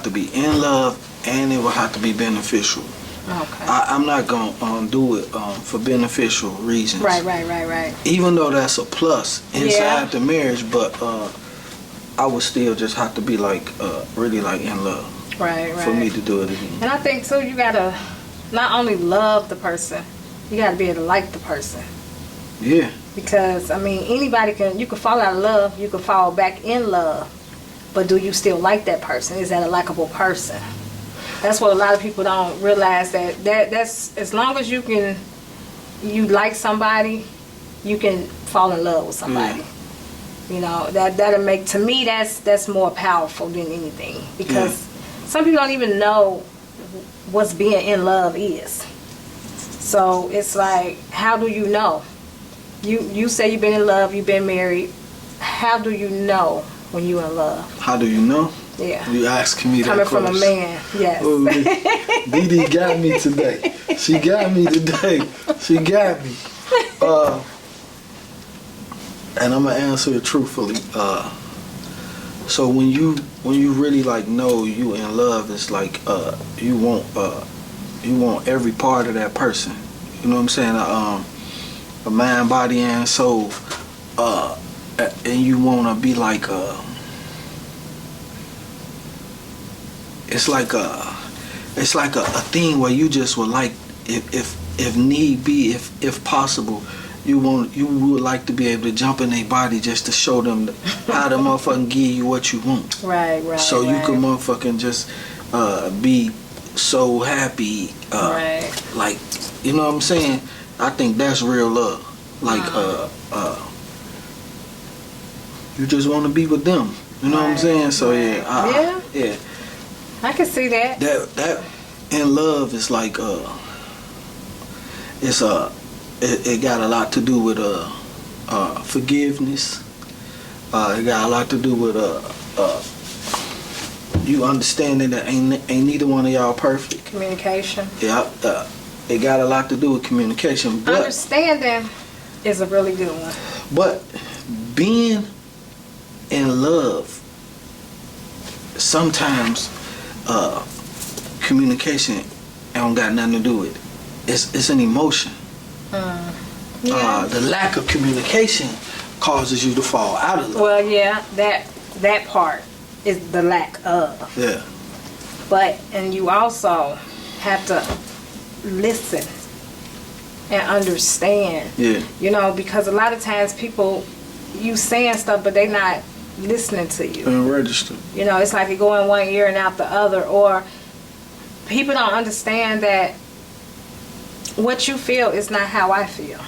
be in love, and it would have to be beneficial. Okay. I'm not gonna do it for beneficial reasons. Right. Even though that's a plus inside Yeah. the marriage, but I would still just have to be like really like in love Right. for me to do it again. And I think too, you gotta not only love the person, you gotta be able to like the person. Yeah. Because I mean, you can fall out of love, you can fall back in love, but do you still like that person? Is that a likable person? That's what a lot of people don't realize, that's as long as you like somebody, you can fall in love with somebody. Yeah. You know, that'll make, to me, that's more powerful than anything, because some people don't even know what's being in love is. So it's like, how do you know? You say you've been in love, you've been married. How do you know when you're in love? How do you know? Yeah. You asking me that Coming question. from a man, yes. Oh, Dee Dee got me today. She got me today. She got me. And I'm gonna answer it truthfully. So when you really like know you in love, it's like you want every part of that person. You know what I'm saying? A mind, body, and soul. And you wanna be like it's like a thing where you just would like, if need be, if possible, you would like to be able to jump in their body just to show them how the motherfucking give you what you want. Right. So you can motherfucking just be so happy. Right. Like, you know what I'm saying? I think that's real love. Like you just want to be with them. You know what I'm saying? So yeah. I can see that. That in love is like it got a lot to do with forgiveness. It got a lot to do with you understanding that ain't neither one of y'all perfect. Communication. Yeah, it got a lot to do with communication. But Understanding is a really good one. But being in love, sometimes communication don't got nothing to do with it. It's an emotion. The lack of communication causes you to fall out of love. Well, yeah, that part is the lack of. Yeah. But, and you also have to listen and understand. Yeah. You know, because a lot of times people, you saying stuff, but they not listening to you. Unregistered. You know, it's like it go in one ear and out the other. Or people don't understand that what you feel is not how I feel.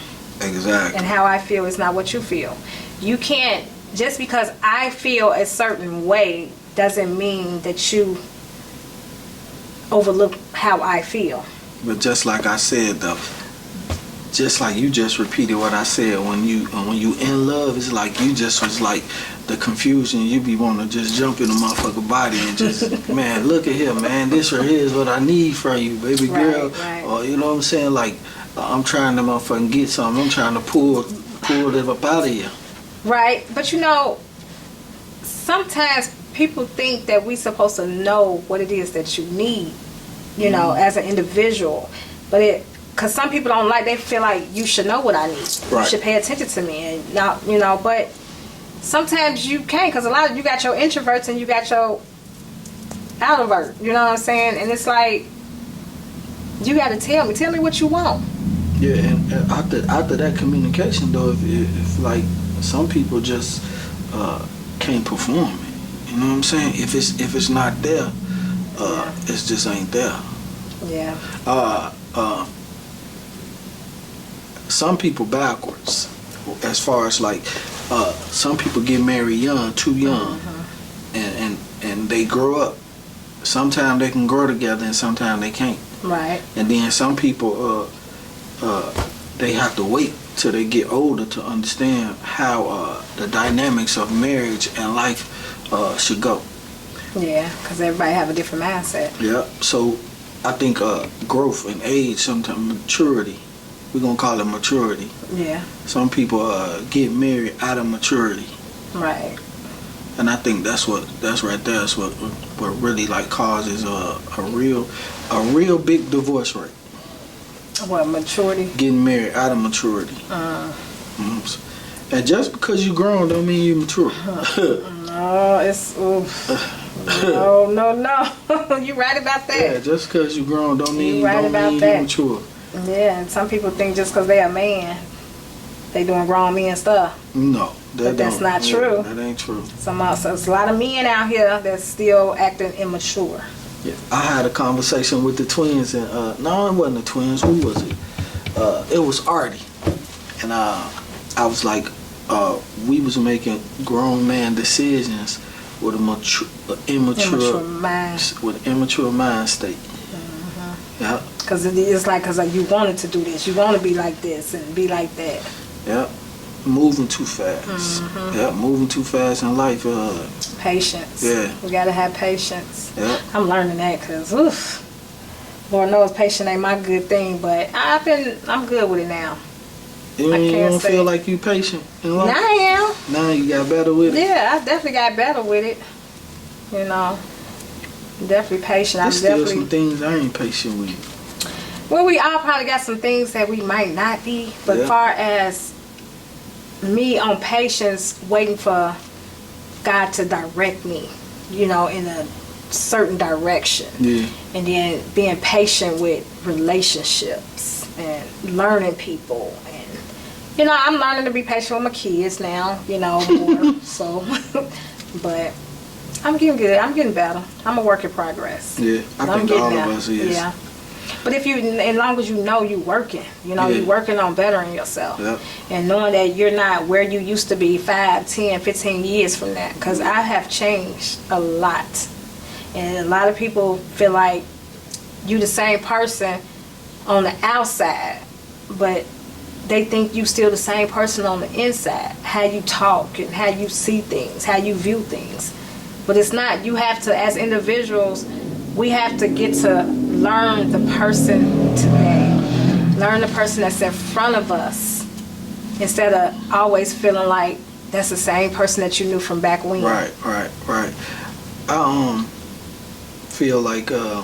Exactly. And how I feel is not what you feel. You can't, just because I feel a certain way doesn't mean that you overlook how I feel. But just like I said though, just like you just repeated what I said, when you in love, it's like you just was like the confusion. You be wanting to just jump in the motherfucker body and just, man, look at here, man. This right here is what I need from you, baby girl. Right. Or you know what I'm saying? Like I'm trying to motherfucking get something. I'm trying to pull it up out of you. Right, but you know, sometimes people think that we supposed to know what it is that you need, you know, as an individual. But because some people don't like, they feel like you should know what I need. Right. You should pay attention to me, and not, you know. But sometimes you can't, because a lot of you got your introverts and you got your outrovert. You know what I'm saying? And it's like, you got to tell me what you want. Yeah, and after that communication though, if like some people just can't perform it, you know what I'm saying? If it's not there, it just ain't there. Yeah. Some people backwards, as far as like some people get married young, too young, and they grow up. Sometimes they can grow together, and sometimes they can't. Right. And then some people they have to wait till they get older to understand how the dynamics of marriage and life should go. Yeah, because everybody have a different mindset. Yeah. So I think growth and age, sometimes maturity, we're gonna call it maturity. Yeah. Some people get married out of maturity. Right. And I think that's right there. That's what really like causes a real big divorce rate. What, maturity? Getting married out of maturity. And just because you grown don't mean you mature. No, it's no. You right about that. Yeah, just because you grown don't mean you mature. Yeah, and some people think just because they a man, they doing grown men stuff. No, that's not true. That ain't true. So there's a lot of men out here that's still acting immature. Yeah, I had a conversation with the twins, and no, it wasn't the twins. Who was it? It was Artie, and I was like, we was making grown man decisions with immature mind state. Yeah. Because it's like, you wanted to do this, you want to be like this and be like that. Yeah. Moving too fast. Yeah, moving too fast in life. Patience. Yeah. We gotta have patience. Yeah. I'm learning that because, Lord knows patience ain't my good thing, but I'm good with it now. You don't feel like you patient in life? Now I am. Now you got better with it? Yeah, I definitely got better with it. You know, definitely patient. There's still some things I ain't patient with. Well, we all probably got some things that we might not be, but far as me on patience, waiting for God to direct me, you know, in a certain direction. Yeah. And then being patient with relationships and learning people. And, you know, I'm learning to be patient with my kids now, you know, more. So, but I'm getting good. I'm getting better. I'm a work in progress. Yeah, I think all of us is. Yeah. But as long as you know you're working, you're working on bettering yourself. Yep. And knowing that you're not where you used to be 5, 10, 15 years from that. Because I have changed a lot. And a lot of people feel like you the same person on the outside, but they think you still the same person on the inside. How you talk and how you see things, how you view things. But it's not. You have to, as individuals, we have to get to learn the person today. Learn the person that's in front of us instead of always feeling like that's the same person that you knew from back when. Right. I feel like the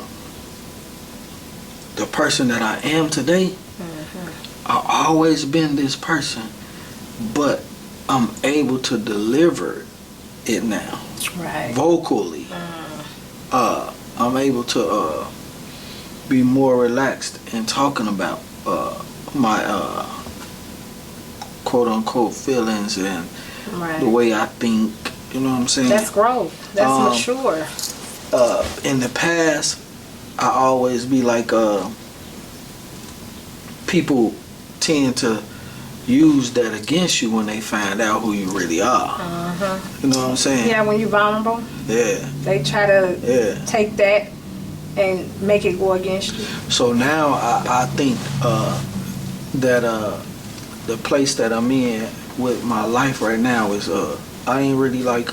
person that I am today I always been this person, but I'm able to deliver it now. Right. Vocally. I'm able to be more relaxed in talking about my quote unquote feelings and the way I think. You know what I'm saying? That's growth. That's mature. In the past, I always be like, people tend to use that against you when they find out who you really are. You know what I'm saying? Yeah, when you're vulnerable. Yeah. They try to take that and make it go against you. So now I think that the place that I'm in with my life right now is I ain't really like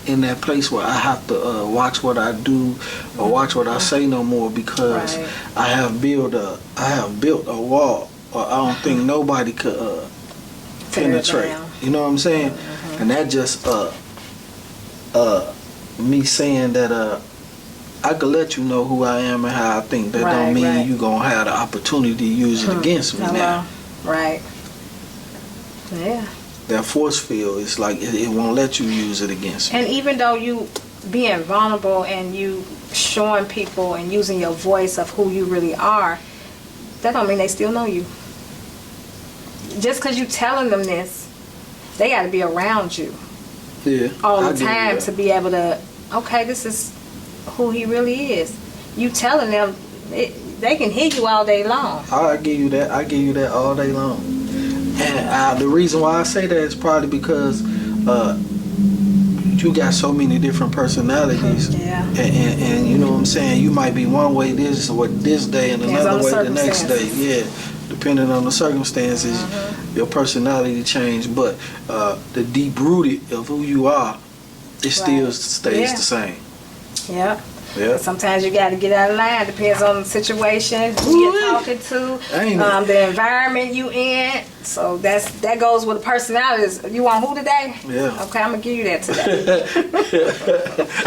in that place where I have to watch what I do or watch what I say no more, because I have built a wall, or I don't think nobody could penetrate. You know what I'm saying? And that just me saying that I could let you know who I am and how I think. That don't mean you gonna have the opportunity to use it against me now. Right. Yeah. That force field is like it won't let you use it against me. And even though you being vulnerable and you showing people and using your voice of who you really are, that don't mean they still know you. Just because you telling them this, they got to be around you all the time to be able to, okay, this is who he really is. You telling them, they can hear you all day long. I give you that. I give you that all day long. And the reason why I say that is probably because you got so many different personalities. And you know what I'm saying? You might be one way this day and another way the next day. Yeah. Depending on the circumstances, your personality change. But the deep rooted of who you are, it still stays the same. Yeah. Yeah. Sometimes you got to get out of line. Depends on the situation, who you're talking to, the environment you in. So that goes with the personalities. You want who today? Yeah. Okay, I'm gonna give you that today.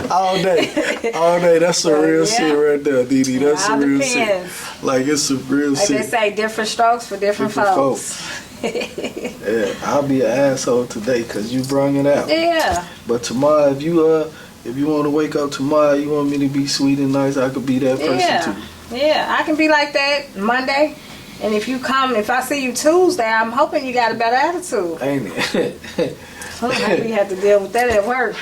all day. That's some real shit right there, Dee Dee. That's some real shit. Like it's some real shit. Like they say, different strokes for different folks. Yeah, I'll be an asshole today because you brung it out. Yeah. But tomorrow, if you want to wake up tomorrow, you want me to be sweet and nice, I could be that person too. Yeah, I can be like that Monday. And if I see you Tuesday, I'm hoping you got a better attitude. Ain't it? Maybe you have to deal with that at work.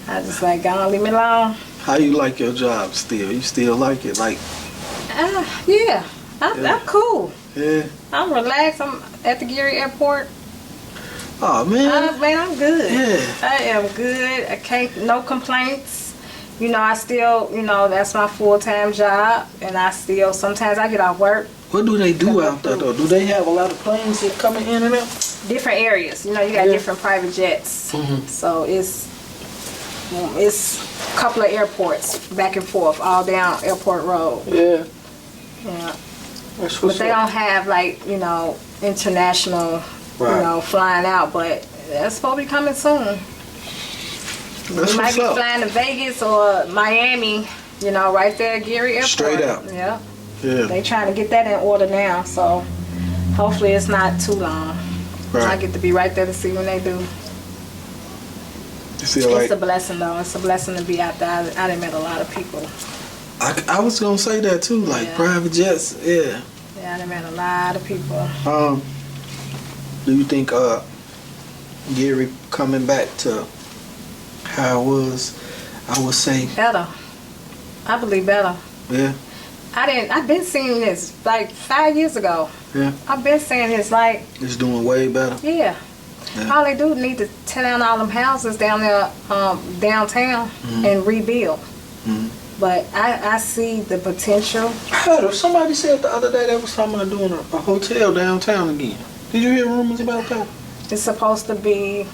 I just like, God, leave me alone. How you like your job still? You still like it? Like? Yeah. I'm cool. Yeah. I'm relaxed. I'm at the Gary Airport. Oh man. Man, I'm good. Yeah. I am good. No complaints. You know, I still, that's my full-time job, and sometimes I get off work. What do they do out there though? Do they have a lot of planes that coming in and out? Different areas. You got different private jets. So it's a couple of airports back and forth, all down Airport Road. Yeah. Yeah. But they don't have international, flying out. But that's supposed to be coming soon. We might be flying to Vegas or Miami, right there at Gary Airport. Straight out. Yeah. They trying to get that in order now, so hopefully it's not too long. Right. I get to be right there to see when they do. It's a blessing, though. It's a blessing to be out there. I done met a lot of people. I was gonna say that too, like private jets. Yeah. Yeah, I done met a lot of people. Do you think Gary coming back to how it was, I would say better. I believe better. Yeah. I've been seeing this like 5 years ago. Yeah. I've been saying this like it's doing way better. Yeah. All they do need to tear down all them houses down there downtown and rebuild. But I see the potential. Somebody said the other day they was talking about doing a hotel downtown again. Did you hear rumors about that? It's supposed to be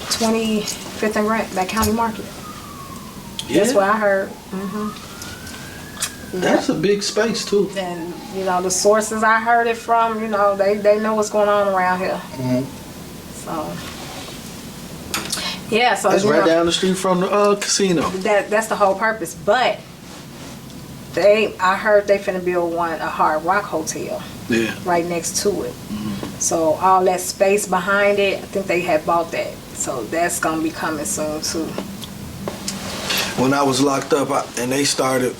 25th and Grant, that county market. Yeah. That's what I heard. That's a big space too. And the sources I heard it from, they know what's going on around here. So so it's right down the street from the casino. That's the whole purpose. But I heard they finna build a Hard Rock hotel. Yeah. Right next to it. Mm-hmm. So all that space behind it, I think they had bought that. So that's gonna be coming soon too. When I was locked up and they started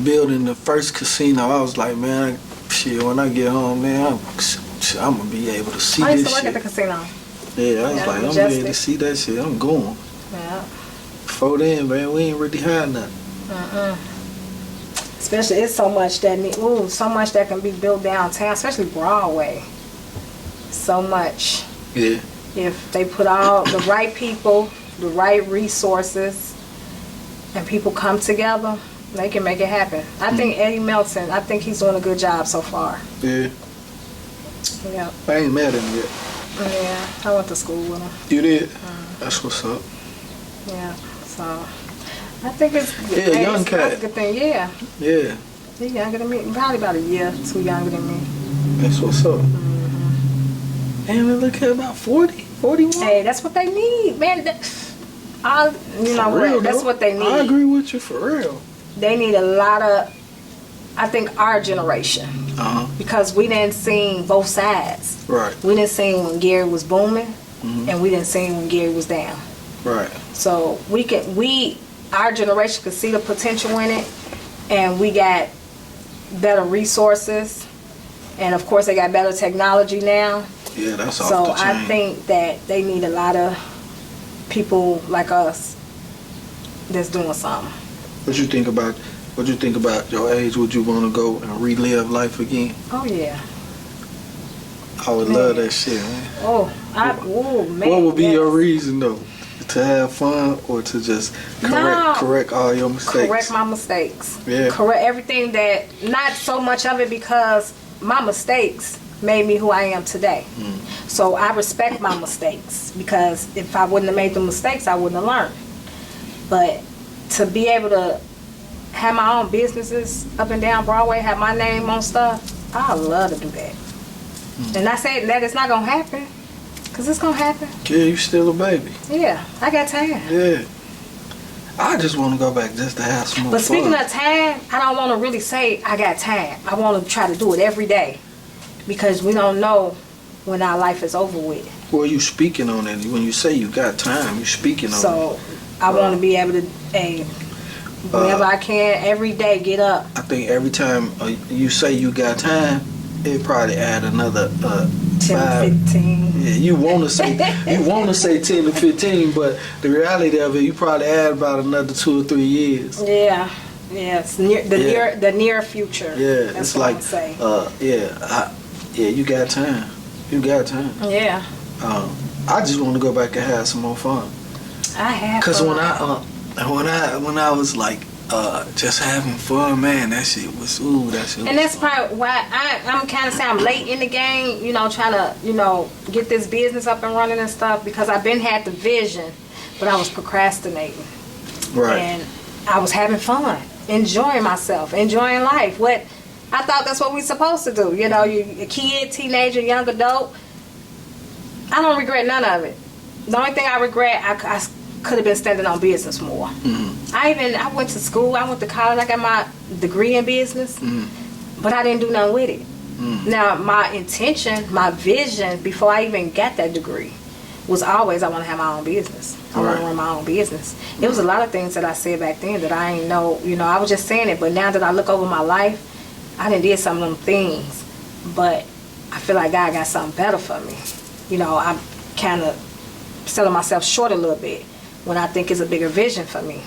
building the first casino, I was like, man, shit, when I get home, man, I'm gonna be able to see I used this to work shit. at the casino. Yeah, I was like, I'm gonna be able to see that shit. I'm going. Yeah. Before then, man, we ain't really had nothing. Especially, it's so much that can be built downtown, especially Broadway. So much. Yeah. If they put all the right people, the right resources, and people come together, they can make it happen. I think Eddie Melton, I think he's doing a good job so far. Yeah. Yeah. I ain't met him yet. Yeah, I went to school with him. You did? That's what's up. Yeah, so I think it's Yeah, young cat. That's a good thing. Yeah, Yeah. he's younger than me, probably about a year, 2 younger than me. That's what's up. And we look at about 40, 41. Hey, that's what they need, man. You know For real, what? That's though. what they need. I agree with you, for real. They need a lot of, I think, our generation. Because we didn't see both sides. Right. We didn't see when Gary was booming, and we didn't see when Gary was down. Right. So our generation could see the potential in it, and we got better resources, and of course they got better technology now. Yeah, that's off So the chain. I think that they need a lot of people like us that's doing something. What you think about your age? Would you want to go and relive life again? Oh yeah. I would love that shit, man. Man. What would be yes. your reason though? To have fun or to just correct all your mistakes? Correct my mistakes. Yeah. Correct everything that, not so much of it because my mistakes made me who I am today. So I respect my mistakes because if I wouldn't have made the mistakes, I wouldn't have learned. But to be able to have my own businesses up and down Broadway, have my name on stuff, I love to do that. And I say that it's not going to happen because it's going to happen. Yeah, you still a baby. Yeah, I got time. Yeah. I just want to go back just to have some more But fun. speaking of time, I don't want to really say I got time. I want to try to do it every day because we don't know when our life is over with. Well, you speaking on it. When you say you got time, you speaking on it. So I want to be able to, whenever I can, every day get up. I think every time you say you got time, it probably add another 10 5. 15. Yeah, you want to say 10 to 15, but the reality of it, you probably add about another 2 or 3 years. Yeah. Yes, the near future. Yeah, That's it's what like, I'm saying. you got time. You got time. Yeah. I just want to go back and have some more fun. I have. Cause fun. when I was like just having fun, man, that shit was And that's probably why I'm kind of saying I'm late in the game, trying to, get this business up and running and stuff because I've been had the vision, but I was procrastinating. Right. And I was having fun, enjoying myself, enjoying life. I thought that's what we supposed to do. You a kid, teenager, young adult. I don't regret none of it. The only thing I regret, I could have been standing on business more. Mm-hmm. I went to school, I went to college, I got my degree in business, but I didn't do nothing with it. Now, my intention, my vision, before I even got that degree, was always I want to have my own business. I want to run my own business. It was a lot of things that I said back then that I ain't know, I was just saying it, but now that I look over my life, I done did some of them things, but I feel like God got something better for me. I'm kind of selling myself short a little bit when I think it's a bigger vision for me.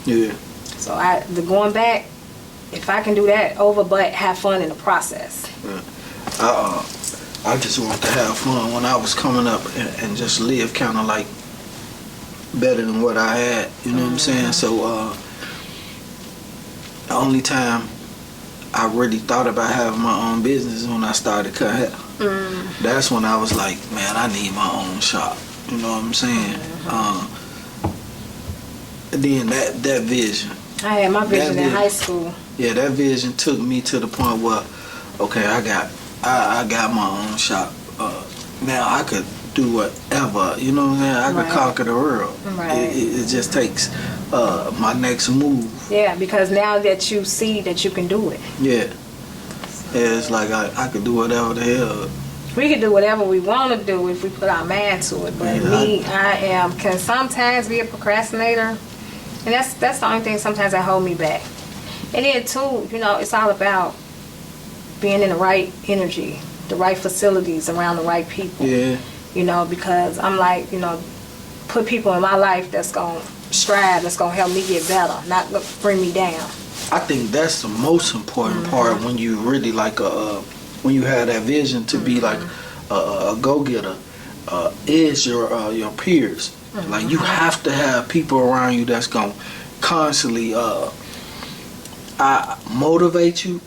Yeah. So the going back, if I can do that over, but have fun in the process. Yeah. I just want to have fun when I was coming up and just live kind of like better than what I had. You know what I'm saying? So the only time I really thought about having my own business is when I started cutting hair. That's when I was like, man, I need my own shop. You know what I'm saying? Then that vision. I had my vision in high school. Yeah, that vision took me to the point where, okay, I got my own shop. Now I could do whatever. You know what I'm saying? I could conquer the world. Right. It just takes my next move. Yeah, because now that you see that you can do it. Yeah. Yeah, it's like I could do whatever the hell. We can do whatever we want to do if we put our mind to it. But Yeah, I can sometimes be a procrastinator. And that's the only thing sometimes that hold me back. And then too, you know, it's all about being in the right energy, the right facilities around the right people. Yeah. You know, because I'm like, you know, put people in my life that's going to strive, that's going to help me get better, not bring me down. I think that's the most important part when you really like when you have that vision to be like a go-getter, is your peers. Like you have to have people around you that's gonna constantly motivate you,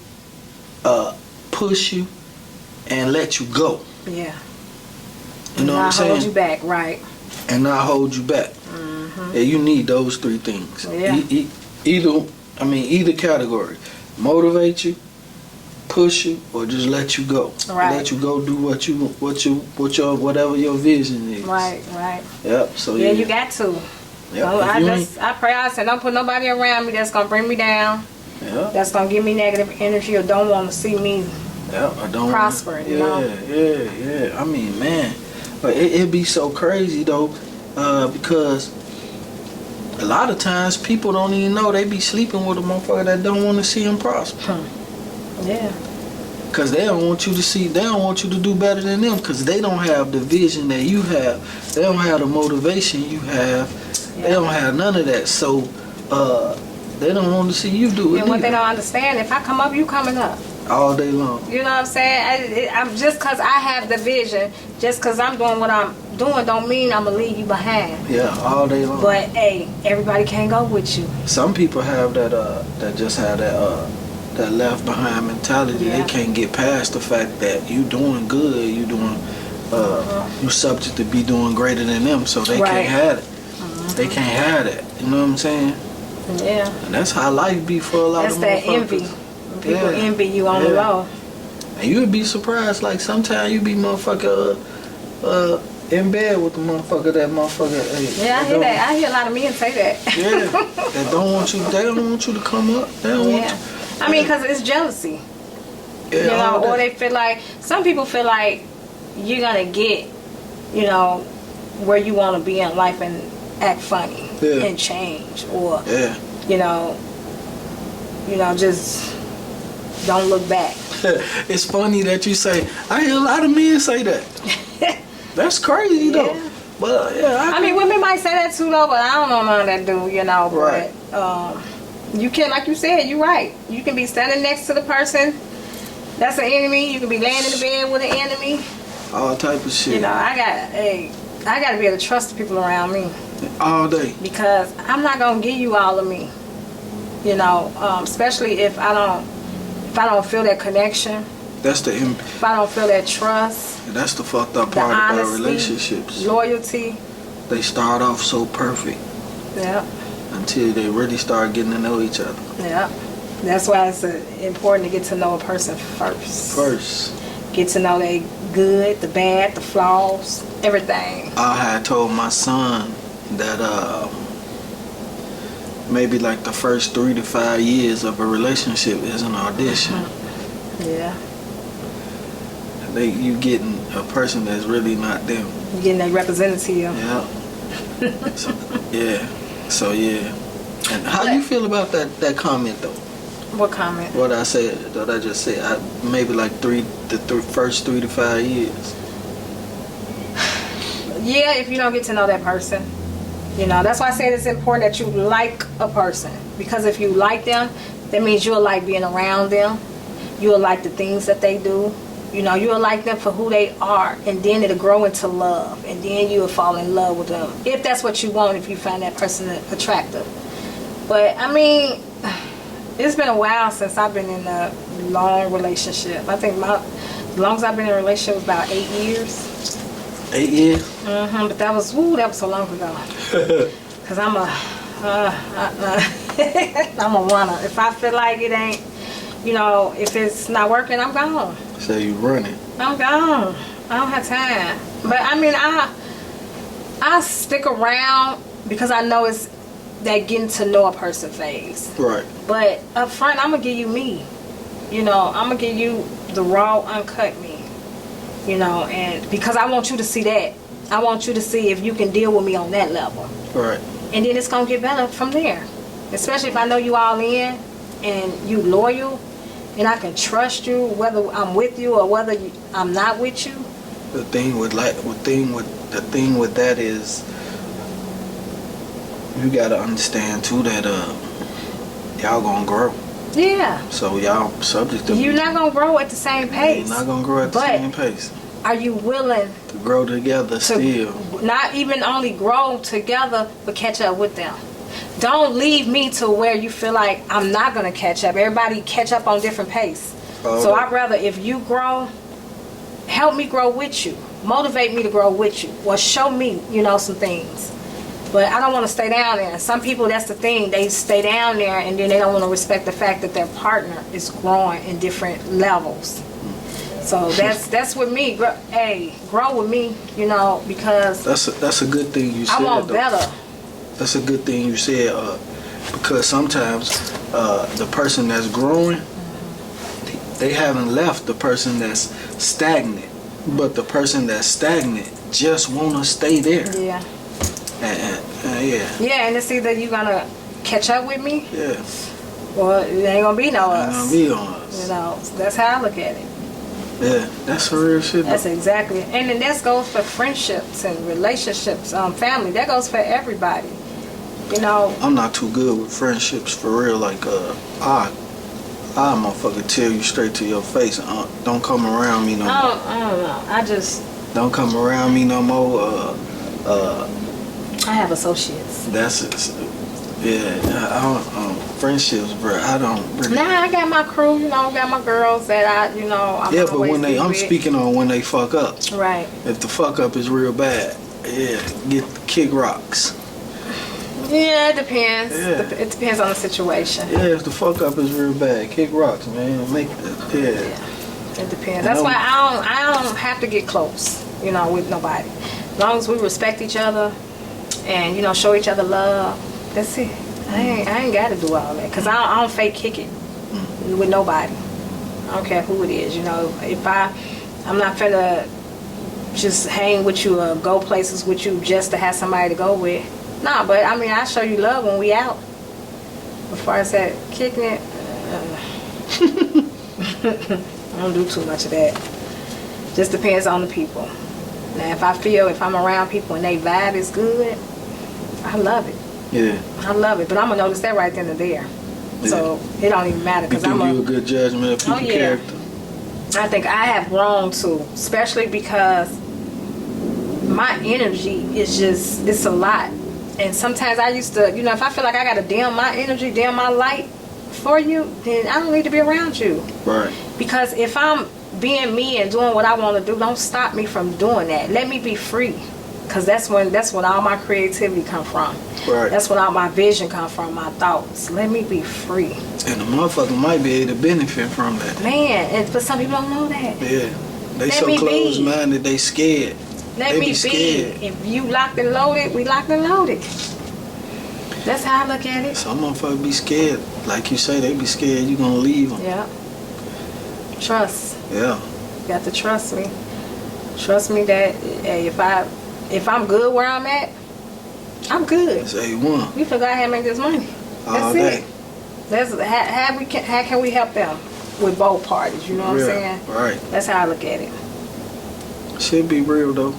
push you, and let you go. Yeah. You know what I'm saying? Not hold you back, right? And not hold you back. Yeah, you need those three things. Yeah. Either category. Motivate you, push you, or just let you go. Right. Let you go do whatever your vision is. Right, right. Yep. So yeah, you got to. Yep. I pray, I said, don't put nobody around me that's gonna bring me down. Yeah. That's gonna give me negative energy or don't want to see me I don't prosper. Yeah, you know? yeah. I mean, man, but it be so crazy though, because a lot of times people don't even know they be sleeping with a motherfucker that don't want to see them prosper. Yeah. Cause they don't want you to see, they don't want you to do better than them, cause they don't have the vision that you have. They don't have the motivation you have. Yeah. They don't have none of that. So they don't want to see you do it. And what either. they don't understand, if I come up, you coming up. All day long. You know what I'm saying? I'm just cause I have the vision, just cause I'm doing what I'm doing, don't mean I'm gonna leave you behind. Yeah, all day long. But hey, everybody can't go with you. Some people have that just have that left behind mentality. Yeah. They can't get past the fact that you doing good, you doing you subject to be doing greater than them, so they Right. can't have it. They can't have that. You know what I'm saying? Yeah. And that's how life be for a lot That's of that motherfuckers. envy. When people envy you on the low. And you would be surprised, like sometimes you be motherfucker in bed with the motherfucker hey, Yeah, I hear that. I hear a lot of men say that. Yeah. They don't want you to come up. They don't want you. I mean, because it's jealousy. Yeah, You know, all or that. they feel like, some people feel like you're going to get, you know, where you want to be in life and act funny and change. Or, you know, just don't look back. It's funny that you say, I hear a lot of men say that. That's crazy though. But yeah, I mean, women might say that too though, but I don't know none of that do, you know. Right. But you can, like you said, you're right. You can be standing next to the person that's an enemy. You can be laying in the bed with an enemy. all type of shit. You know, I gotta be able to trust the people around me. All day. Because I'm not gonna give you all of me. You know, especially if I don't feel that connection. That's If I don't feel that trust. That's the fucked up The part about honesty, relationships. Loyalty. They start off so perfect Yeah. until they really start getting to know each other. Yeah. That's why it's important to get to know a person first. Get to know their good, the bad, the flaws, everything. I had told my son that maybe like the first 3 to 5 years of a relationship is an audition. Yeah. You getting a person that's really not them. You getting that representative. Yeah. So yeah. And how you feel about that comment though? What comment? What I said, that I just said, maybe like first 3 to 5 years. Yeah, if you don't get to know that person. You know, that's why I said it's important that you like a person. Because if you like them, that means you'll like being around them. You'll like the things that they do. You know, you'll like them for who they are. And then it'll grow into love. And then you'll fall in love with them. If that's what you want, if you find that person attractive. But, I mean, it's been a while since I've been in a long relationship. I think as long as I've been in a relationship was about 8 years. 8 years? But that was so long ago. Cause I'm a runner. If I feel like it ain't, you know, if it's not working, I'm gone. So you running? I'm gone. I don't have time. But I mean, I stick around because I know that getting to know a person phase. Right. But up front, I'm gonna give you me. You know, I'm gonna give you the raw, uncut me. You know, and because I want you to see that. I want you to see if you can deal with me on that level. Right. And then it's gonna get better from there. Especially if I know you all in and you loyal, and I can trust you whether I'm with you or whether I'm not with you. The thing with that is, you gotta understand too that y'all gonna grow. Yeah. So y'all subject to. You're not gonna grow at the same pace. You're not gonna grow at the same pace. Are you willing to grow together still? Not even only grow together, but catch up with them. Don't leave me to where you feel like I'm not gonna catch up. Everybody catch up on different pace. So I'd rather if you grow, help me grow with you. Motivate me to grow with you. Or show me, you know, some things. But I don't want to stay down there. Some people, that's the thing. They stay down there and then they don't want to respect the fact that their partner is growing in different levels. So that's with me. Grow with me, you know, because that's a good thing you said. I want better. That's a good thing you said, because sometimes the person that's growing, they haven't left the person that's stagnant, but the person that's stagnant just want to stay there. Yeah. Yeah. Yeah, and it's either you gonna catch up with me, yeah, or it ain't gonna be no us. Ain't gonna be on us. You know, so that's how I look at it. Yeah, that's some real shit. That's exactly, and then that goes for friendships and relationships, family. That goes for everybody. You know, I'm not too good with friendships for real. Like, I motherfucker tell you straight to your face, don't come around me no more. I don't know. I just don't come around me no more. I have associates. That's it. Yeah, I don't, friendships, bro. I don't really. Nah, I got my crew. You know, I got my girls that I'm yeah, but when I'm with. Speaking on when they fuck up. Right. If the fuck up is real bad, yeah, kick rocks. Yeah, it depends. Yeah. It depends on the situation. Yeah, if the fuck up is real bad, kick rocks, man. It depends. That's why I don't have to get close, you know, with nobody. As long as we respect each other and, you know, show each other love, that's it. I ain't got to do all that because I don't fake kick it with nobody. I don't care who it is, you know. If I'm not finna just hang with you or go places with you just to have somebody to go with. Nah, but I mean, I show you love when we out. As far as that kicking it, I don't do too much of that. Just depends on the people. Now, if I'm around people and they vibe is good, I love it. Yeah. I love it, but I'm gonna notice that right then and there. Yeah. So it don't even matter because I'm a good judgment of people's character. I think I have grown too, especially because my energy is it's a lot. And sometimes I used to, you know, if I feel like I got to dim my energy, dim my light for you, then I don't need to be around you. Right. Because if I'm being me and doing what I want to do, don't stop me from doing that. Let me be free. Because that's when all my creativity come from. Right. That's when all my vision come from, my thoughts. Let me be free. And the motherfucker might be able to benefit from that. Man, but some people don't know that. Yeah. They so closed-minded, they scared. Let me be. If you locked and loaded, we locked and loaded. That's how I look at it. Some motherfuckers be scared. Like you say, they be scared you gonna leave them. Yeah. Trust. Yeah. You got to trust me. Trust me that hey, if I'm good where I'm at, I'm good. That's A1. We forgot how to make this money. All That's day. it. How can we help them with both parties? You know what I'm saying? Right. That's how I look at it. Shit be real though,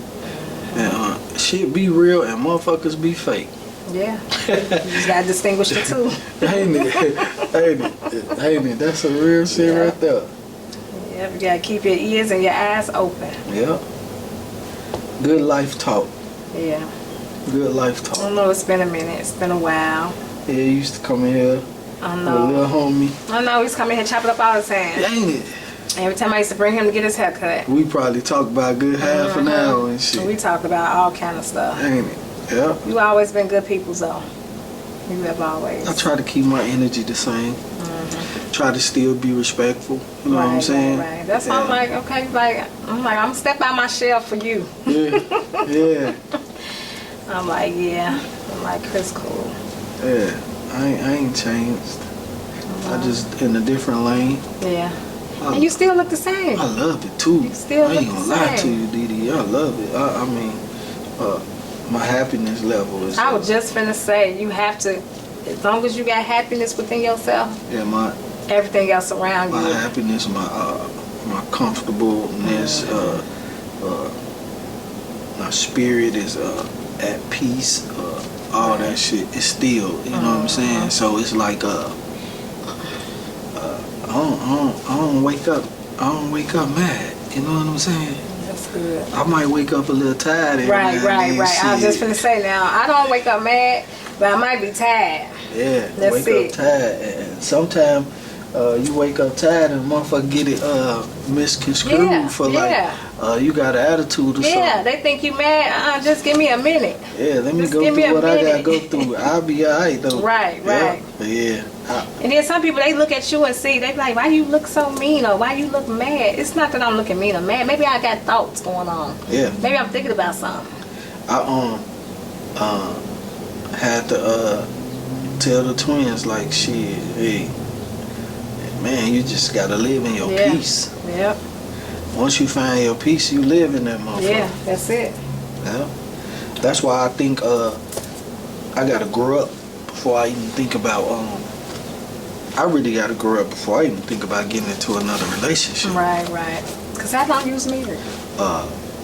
and shit be real, and motherfuckers be fake. Yeah, you just gotta distinguish the two. Ain't it? That's a real shit right there. Yeah, you gotta keep your ears and your eyes open. Yeah. Good life talk. Yeah. Good life talk. I don't know, it's been a minute. It's been a while. Yeah, he used to come in here. I know. With a little homie. I know, he's coming here chopping up all the time. Ain't it? Every time I used to bring him to get his hair cut. We probably talk about a good half an hour and shit. We talk about all kind of stuff. Ain't it? Yeah. You always been good people, though. You have always. I try to keep my energy the same. Try to still be respectful. You know what I'm saying? Right. That's why I'm like, okay, I'm gonna step out my shell for you. Yeah. Yeah. I'm like, Chris cool. Yeah, I ain't changed. I just in a different lane. Yeah. And you still look the same. I love it too. You still I look ain't the gonna lie to same. you, Dee Dee. I love it. I mean, my happiness level is. I was just finna say, you have to, as long as you got happiness within yourself, Yeah, my everything else around you. happiness, my comfortableness, my spirit is at peace. All that shit is still, you know what I'm saying? So it's like I don't wake up mad. You know what I'm saying? That's good. I might wake up a little tired. Right. I was just finna say now, I don't wake up mad, but I might be tired. Yeah, That's wake it. up tired. And sometimes you wake up tired and motherfucker get it misconstrued for like you got an attitude or something. Yeah, they think you mad. Just give me a minute. Yeah, let me Just go give me through a what I gotta minute. go through. I'll be alright though. Right. But yeah. And then some people, they look at you and see, they be like, why you look so mean or why you look mad? It's not that I'm looking mean or mad. Maybe I got thoughts going on. Yeah. Maybe I'm thinking about something. I had to tell the twins like, shit, hey, man, you just gotta live in your peace. Yep. Once you find your peace, you live in that motherfucker. Yeah, that's it. Yeah. That's why I think I gotta grow up before I even think about I really gotta grow up before I even think about getting into another relationship. Right. Cause how long you was married?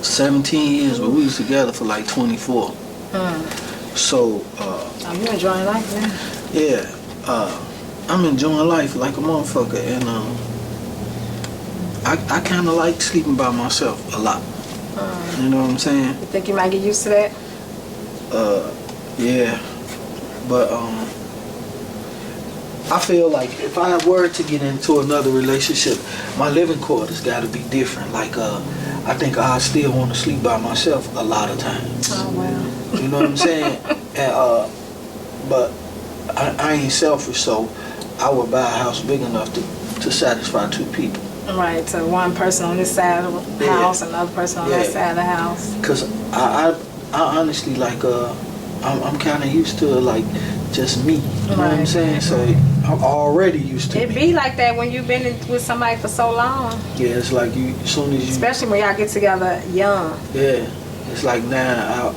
17 years, but we was together for like 24. So You enjoying life now? yeah, I'm enjoying life like a motherfucker, and I kind of like sleeping by myself a lot. You know what I'm saying? You think you might get used to that? Yeah, but I feel like if I were to get into another relationship, my living quarters got to be different. Like I think I still want to sleep by myself a lot of times. Oh well. You know what I'm saying? And but I ain't selfish, so I would buy a house big enough to satisfy two people. Right, so one person on this side of the house, another person on that side of the house. Cause I honestly like I'm kind of used to like just me. You know what I'm saying? So I'm already used to It be like that when you've been with somebody for so long. Yeah, it's like you as soon as you. Especially when y'all get together young. Yeah, it's like now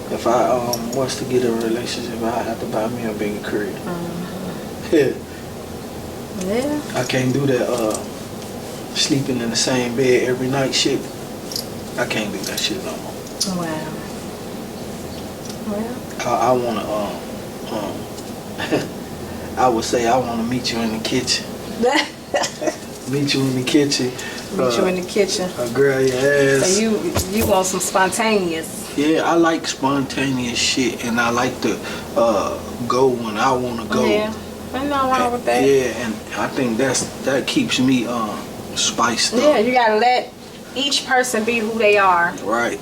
if I was to get a relationship, I have to buy me a bigger crib. Yeah. I can't do that. Sleeping in the same bed every night shit. I can't do that shit no more. Wow. Well. I wanna I would say I wanna meet you in the kitchen. Meet you in the kitchen. Meet you in the kitchen. Grab your ass. So you want some spontaneous. Yeah, I like spontaneous shit, and I like to go when I wanna go. Yeah. Ain't nothing wrong with that. Yeah, and I think that keeps me spiced up. Yeah, you gotta let each person be who they are. Right.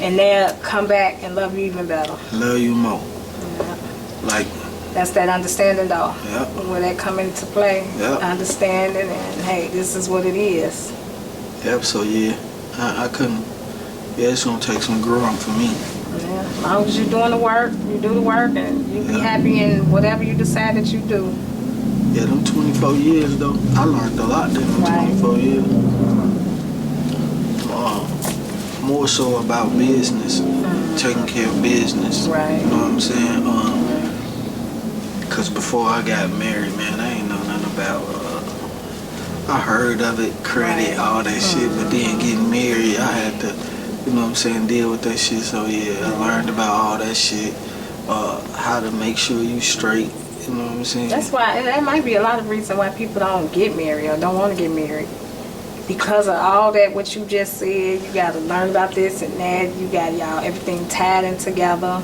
And they'll come back and love you even better. Love you more. Yeah. Like. That's that understanding though. Yeah. Where that come into play. Yeah. Understanding and hey, this is what it is. Yep, so yeah. I couldn't. Yeah, it's gonna take some growing for me. Yeah. As long as you're doing the work, you do the work and you be happy in whatever you decide that you do. Yeah, them 24 years though, I learned a lot in them 24 years. More so about business, taking care of business. Right. You know what I'm saying? Cause before I got married, man, I ain't know nothing about. I heard of it, credit, all that shit, but then getting married, I had to, you know what I'm saying, deal with that shit. So yeah, I learned about all that shit, how to make sure you straight. You know what I'm saying? That's why, that might be a lot of reason why people don't get married or don't want to get married. Because of all that, what you just said, you got to learn about this and that. You got y'all everything tied in together.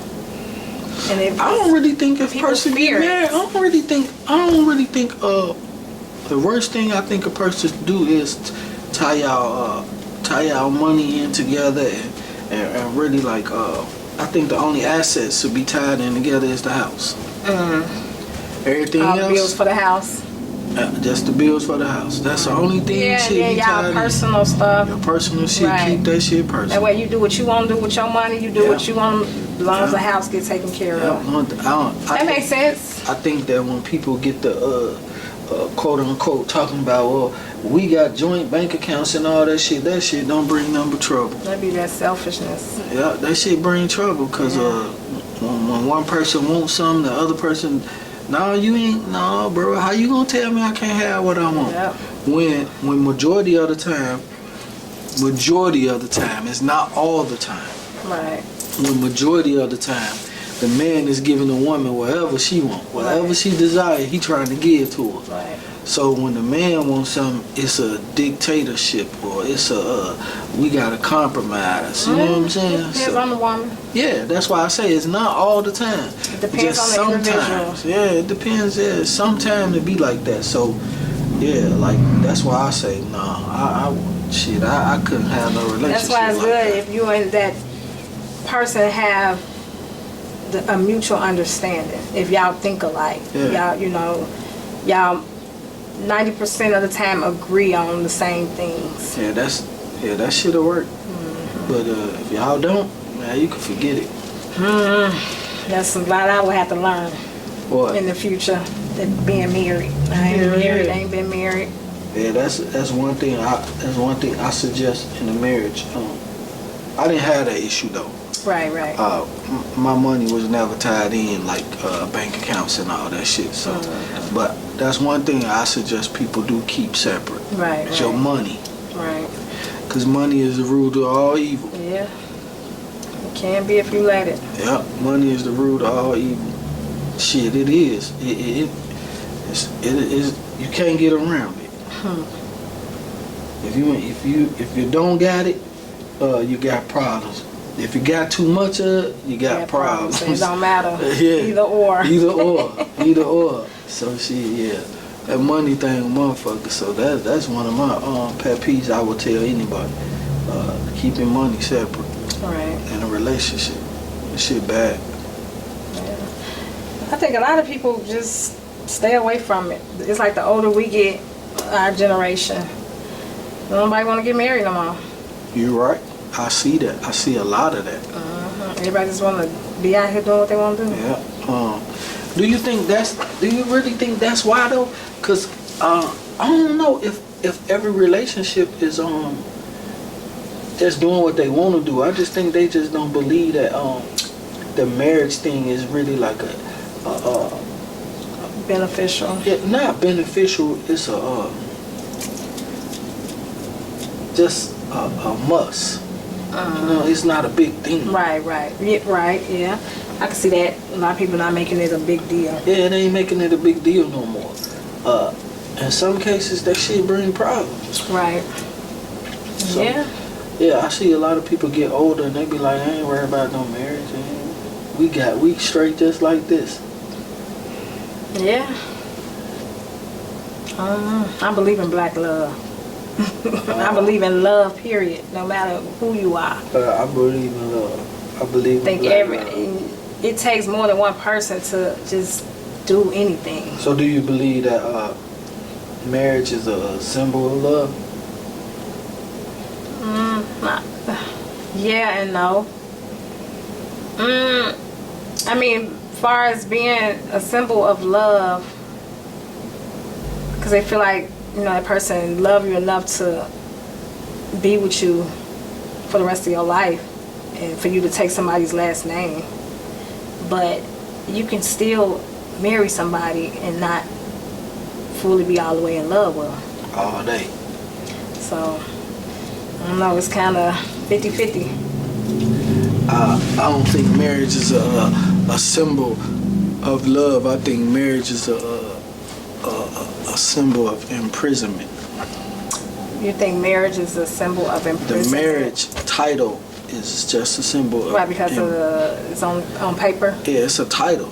And if I don't really think if a person get married, I don't really think the worst thing I think a person do is tie y'all money in together and really like I think the only assets to be tied in together is the house. Everything all else, the bills for the house. Just the bills for the house. That's the only thing. Yeah, shit, and then y'all personal stuff. Your personal shit, Right. keep that shit personal. That way you do what you want to do with your money. You do what you want, as long as the house gets taken care of. That makes sense. I think that when people get the quote unquote talking about, well, we got joint bank accounts and all that shit don't bring nothing but trouble. That'd be that selfishness. Yeah, that shit bring trouble because when one person wants something, the other person, no, bro, how you gonna tell me I can't have what I want? Yep. When majority of the time, it's not all the time. Right. When majority of the time, the man is giving the woman whatever she wants, whatever she desires, he trying to give to her. Right. So when the man wants something, it's a dictatorship or it's we gotta compromise. You know what I'm saying? Depends on the woman. Yeah, that's why I say it's not all the time. It depends on the individual. Yeah, it depends. Yeah, sometimes it be like that. So yeah, like that's why I say I couldn't have no relationship. That's why it's like good that. if you and that person have a mutual understanding. If y'all think alike, y'all 90% of the time agree on the same things. Yeah, that shit'll work. But if y'all don't, man, you can forget it. That's a lot I would have to learn in the future. That being married, I ain't been married. Yeah, that's one thing. That's one thing I suggest in a marriage. I didn't have that issue though. Right. My money was never tied in like bank accounts and all that shit. So, but that's one thing I suggest people do keep separate. Right. It's your money. Right. Cause money is the root of all evil. Yeah. It can be if you let it. Yeah, money is the root of all evil. Shit, it is. It is. You can't get around it. If you don't got it, you got problems. If you got too much of it, you got problems. It don't matter. Yeah. Either or. Either or. So that money thing, motherfucker. So that's one of my pet peeves. I would tell anybody, keeping money separate. Right. In a relationship, this shit bad. Yeah. I think a lot of people just stay away from it. It's like the older we get, our generation, nobody want to get married no more. You right. I see that. I see a lot of that. Everybody just want to be out here doing what they want to do. Yeah. Do you really think that's why though? Cause I don't know if every relationship is just doing what they want to do. I just think they just don't believe that the marriage thing is really like a beneficial. Not beneficial. It's just a must. It's not a big thing. Right. Yeah. I can see that. A lot of people not making it a big deal. Yeah, they ain't making it a big deal no more. In some cases, that shit bring problems. Right. So, yeah. Yeah, I see a lot of people get older and they be like, I ain't worried about no marriage. We straight just like this. Yeah. I believe in black love. I believe in love, period. No matter who you are. I believe in love. I believe in black love. It takes more than one person to just do anything. So do you believe that marriage is a symbol of love? Yeah and no. I mean, far as being a symbol of love, because they feel like, that person love you enough to be with you for the rest of your life and for you to take somebody's last name. But you can still marry somebody and not fully be all the way in love with them. All day. So, I don't know, it's kind of 50-50. I don't think marriage is a symbol of love. I think marriage is a symbol of imprisonment. You think marriage is a symbol of imprisonment? The marriage title is just a symbol of... Right, because it's on paper? Yeah, it's a title.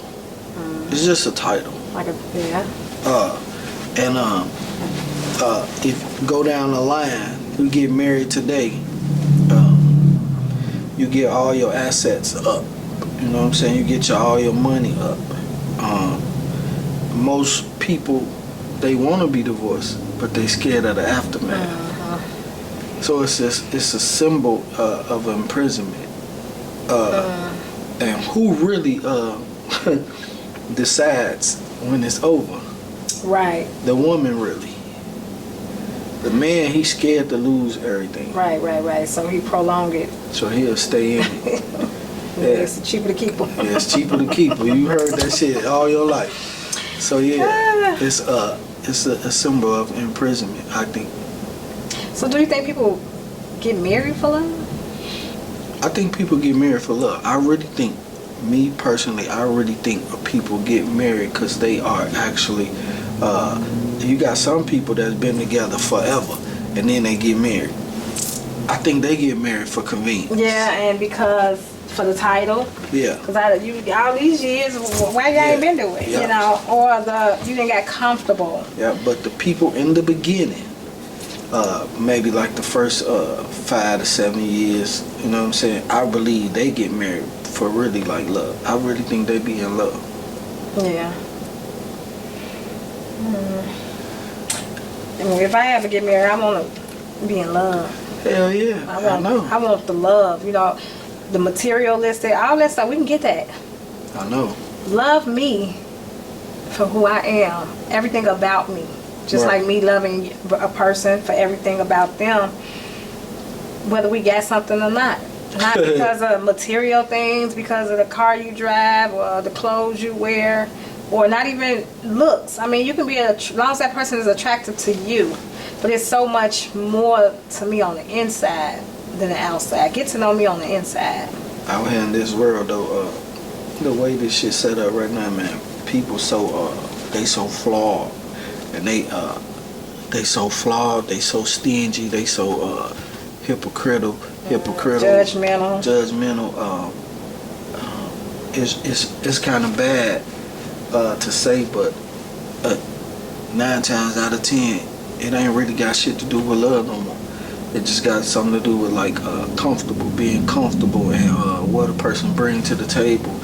It's just a title. If you go down the line, you get married today, you get all your assets up. You know what I'm saying? You get all your money up. Most people they want to be divorced, but they scared of the aftermath. So it's a symbol of imprisonment. And who really decides when it's over? Right. The woman really. The man, he's scared to lose everything. Right. So he prolonged it. So he'll stay in it. Yeah. It's cheaper to keep him. Yeah, it's cheaper to keep her. You heard that shit all your life. So yeah, it's a symbol of imprisonment, I think. So do you think people get married for love? I think people get married for love. I really think, me personally, I really think people get married because they are actually, you got some people that's been together forever and then they get married. I think they get married for convenience. Yeah, and because for the title. Yeah. Because all these years, why you ain't been to it, you know? Or you didn't get comfortable. Yeah, but the people in the beginning, maybe like the first 5 to 7 years, you know what I'm saying? I believe they get married for really like love. I really think they be in love. Yeah. I mean, if I ever get married, I want to be in love. Hell yeah, I know. I want the love, you know, the materialistic, all that stuff. We can get that. I know. Love me for who I am, everything about me. Just like me loving a person for everything about them, whether we got something or not. Not because of material things, because of the car you drive or the clothes you wear, or not even looks. I mean, you can be, as long as that person is attracted to you, but it's so much more to me on the inside than the outside. Get to know me on the inside. Out here in this world, though, the way this shit set up right now, man, people they so flawed. And they so flawed, they so stingy, they so hypocritical, judgmental. It's kind of bad to say, but 9 times out of 10, it ain't really got shit to do with love no more. It just got something to do with like being comfortable, and what a person brings to the table,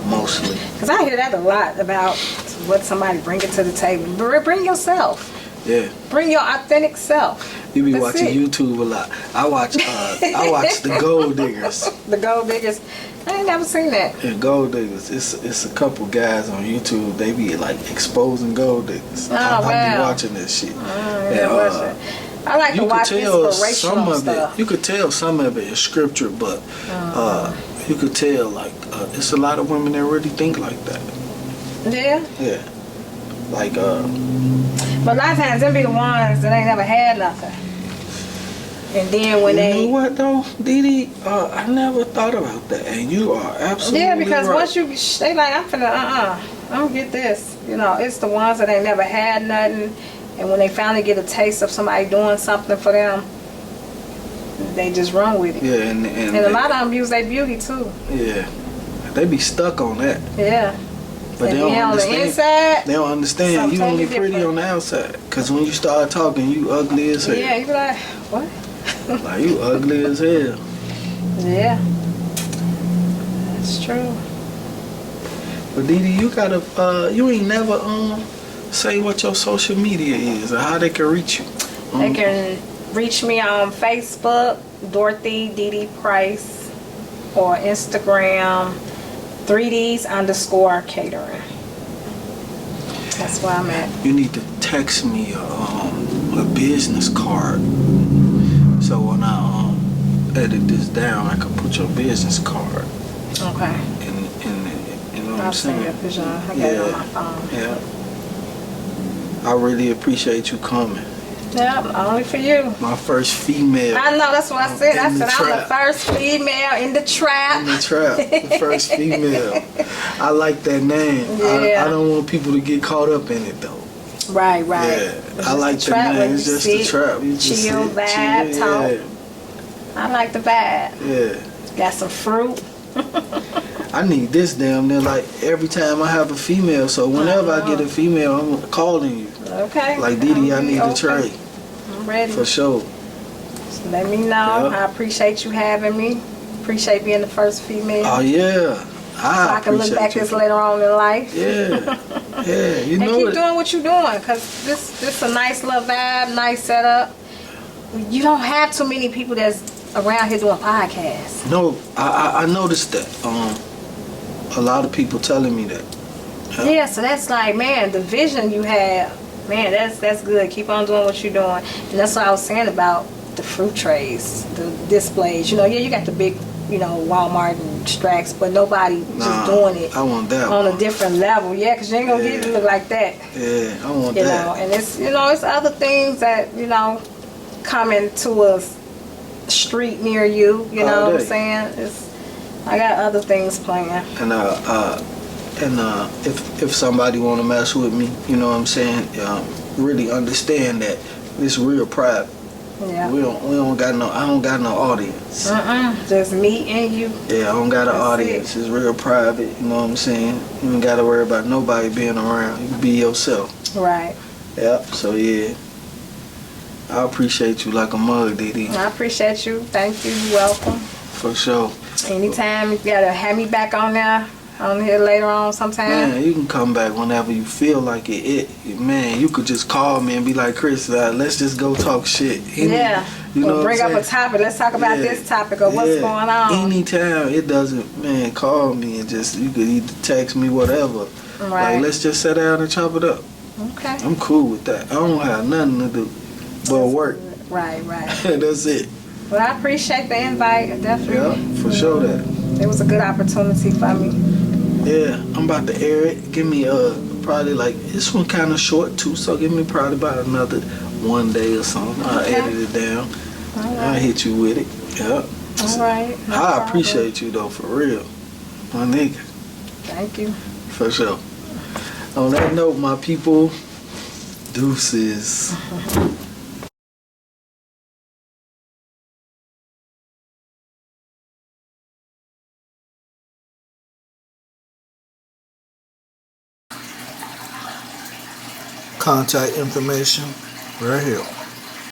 mostly. Because I hear that a lot about what somebody bringing to the table. Bring yourself. Yeah. Bring your authentic self. You be watching YouTube a lot. I watch the Gold Diggers. The Gold Diggers. I ain't never seen that. Yeah, Gold Diggers. It's a couple guys on YouTube. They be like exposing gold diggers. I be watching this shit. I like to watch inspirational stuff. You could tell some of it is scripture, but you could tell like it's a lot of women that really think like that. Yeah. Yeah. Like But a lot of times them be the ones that ain't never had nothing. And then when you know what though, Dee Dee, I never thought about that, and you are absolutely right. Because once they like, I'm finna, I don't get this. You know, it's the ones that ain't never had nothing, and when they finally get a taste of somebody doing something for them, they just run with it. Yeah, and a lot of them use their beauty too. Yeah, they be stuck on that. Yeah. But they don't understand. On the inside, they don't understand. You only pretty on the outside. Because when you start talking, you ugly as hell. Yeah, you be like, what? Like, you ugly as hell. Yeah. That's true. But Dee Dee, you gotta, you ain't never say what your social media is or how they can reach you. They can reach me on Facebook, Dorothy Dee Dee Price, or Instagram, 3Ds_catering. That's where I'm at. You need to text me a business card, so when I edit this down, I can put your business card. Okay. And you know what I'm saying? I'll send you a picture. I got it on my phone. Yeah. I really appreciate you coming. Yeah, only for you. My first female. I know, that's what I said. I said I'm the first female in the trap. In the trap, the first female. I like that name. Yeah. I don't want people to get caught up in it though. Right. Yeah, I like the name. It's just the trap. You just chill, vibe, talk. Yeah. I like the vibe. Yeah. Got some fruit. I need this damn near like every time I have a female. So whenever I get a female, I'm calling you. Okay. Like Dee Dee, I need a tray. I'm ready. For sure. So let me know. Yep. I appreciate you having me. Appreciate being the first female. Oh yeah. So I can look back this later on in life. Yeah, yeah, you And know keep it. doing what you're doing, because this a nice little vibe, nice setup. You don't have too many people that's around here doing podcasts. No, I noticed that. A lot of people telling me that. Yeah, so that's like, man, the vision you have, man, that's good. Keep on doing what you're doing. And that's what I was saying about the fruit trays, the displays. You know, yeah, you got the big, you know, Walmart and Strax, but nobody just doing it I want that on one. a different level. Yeah, because you ain't going to get it to look like that. Yeah, I want You that. know, and it's, you know, it's other things that, you know, coming to a street near you. You know what I'm saying? I got other things planned. And if somebody want to mess with me, you know what I'm saying, really understand that it's real private. Yeah. We don't got no. I don't got no audience. Just me and you. Yeah, I don't got an That's audience. It's real private. You know what I'm saying. You ain't got to worry about nobody being around. You can be yourself. Right. Yep. So yeah, I appreciate you like a mug, Dee Dee. I appreciate you. Thank you. You're welcome. For sure. Anytime, you gotta have me back on here later on sometime. Man, you can come back whenever you feel like it. Man, you could just call me and be like, Chris, let's just go talk shit. Yeah. You know, bring up a topic. Let's talk about this topic or what's going on. Anytime. It doesn't, man, call me and just, you could either text me, whatever. Right. Like, let's just sit down and chop it up. Okay. I'm cool with that. I don't have nothing to do but work. Right. That's it. Well, I appreciate the invite. Definitely. Yeah, for sure that. It was a good opportunity for me. Yeah, I'm about to air it. Give me probably like, this one kind of short too, so give me probably about another 1 day or something. I'll edit it down. All right. I'll hit you with it. Yeah. All right. No I problem. appreciate you though, for real. My nigga. Thank you. For sure. On that note, my people, deuces. Contact information right here.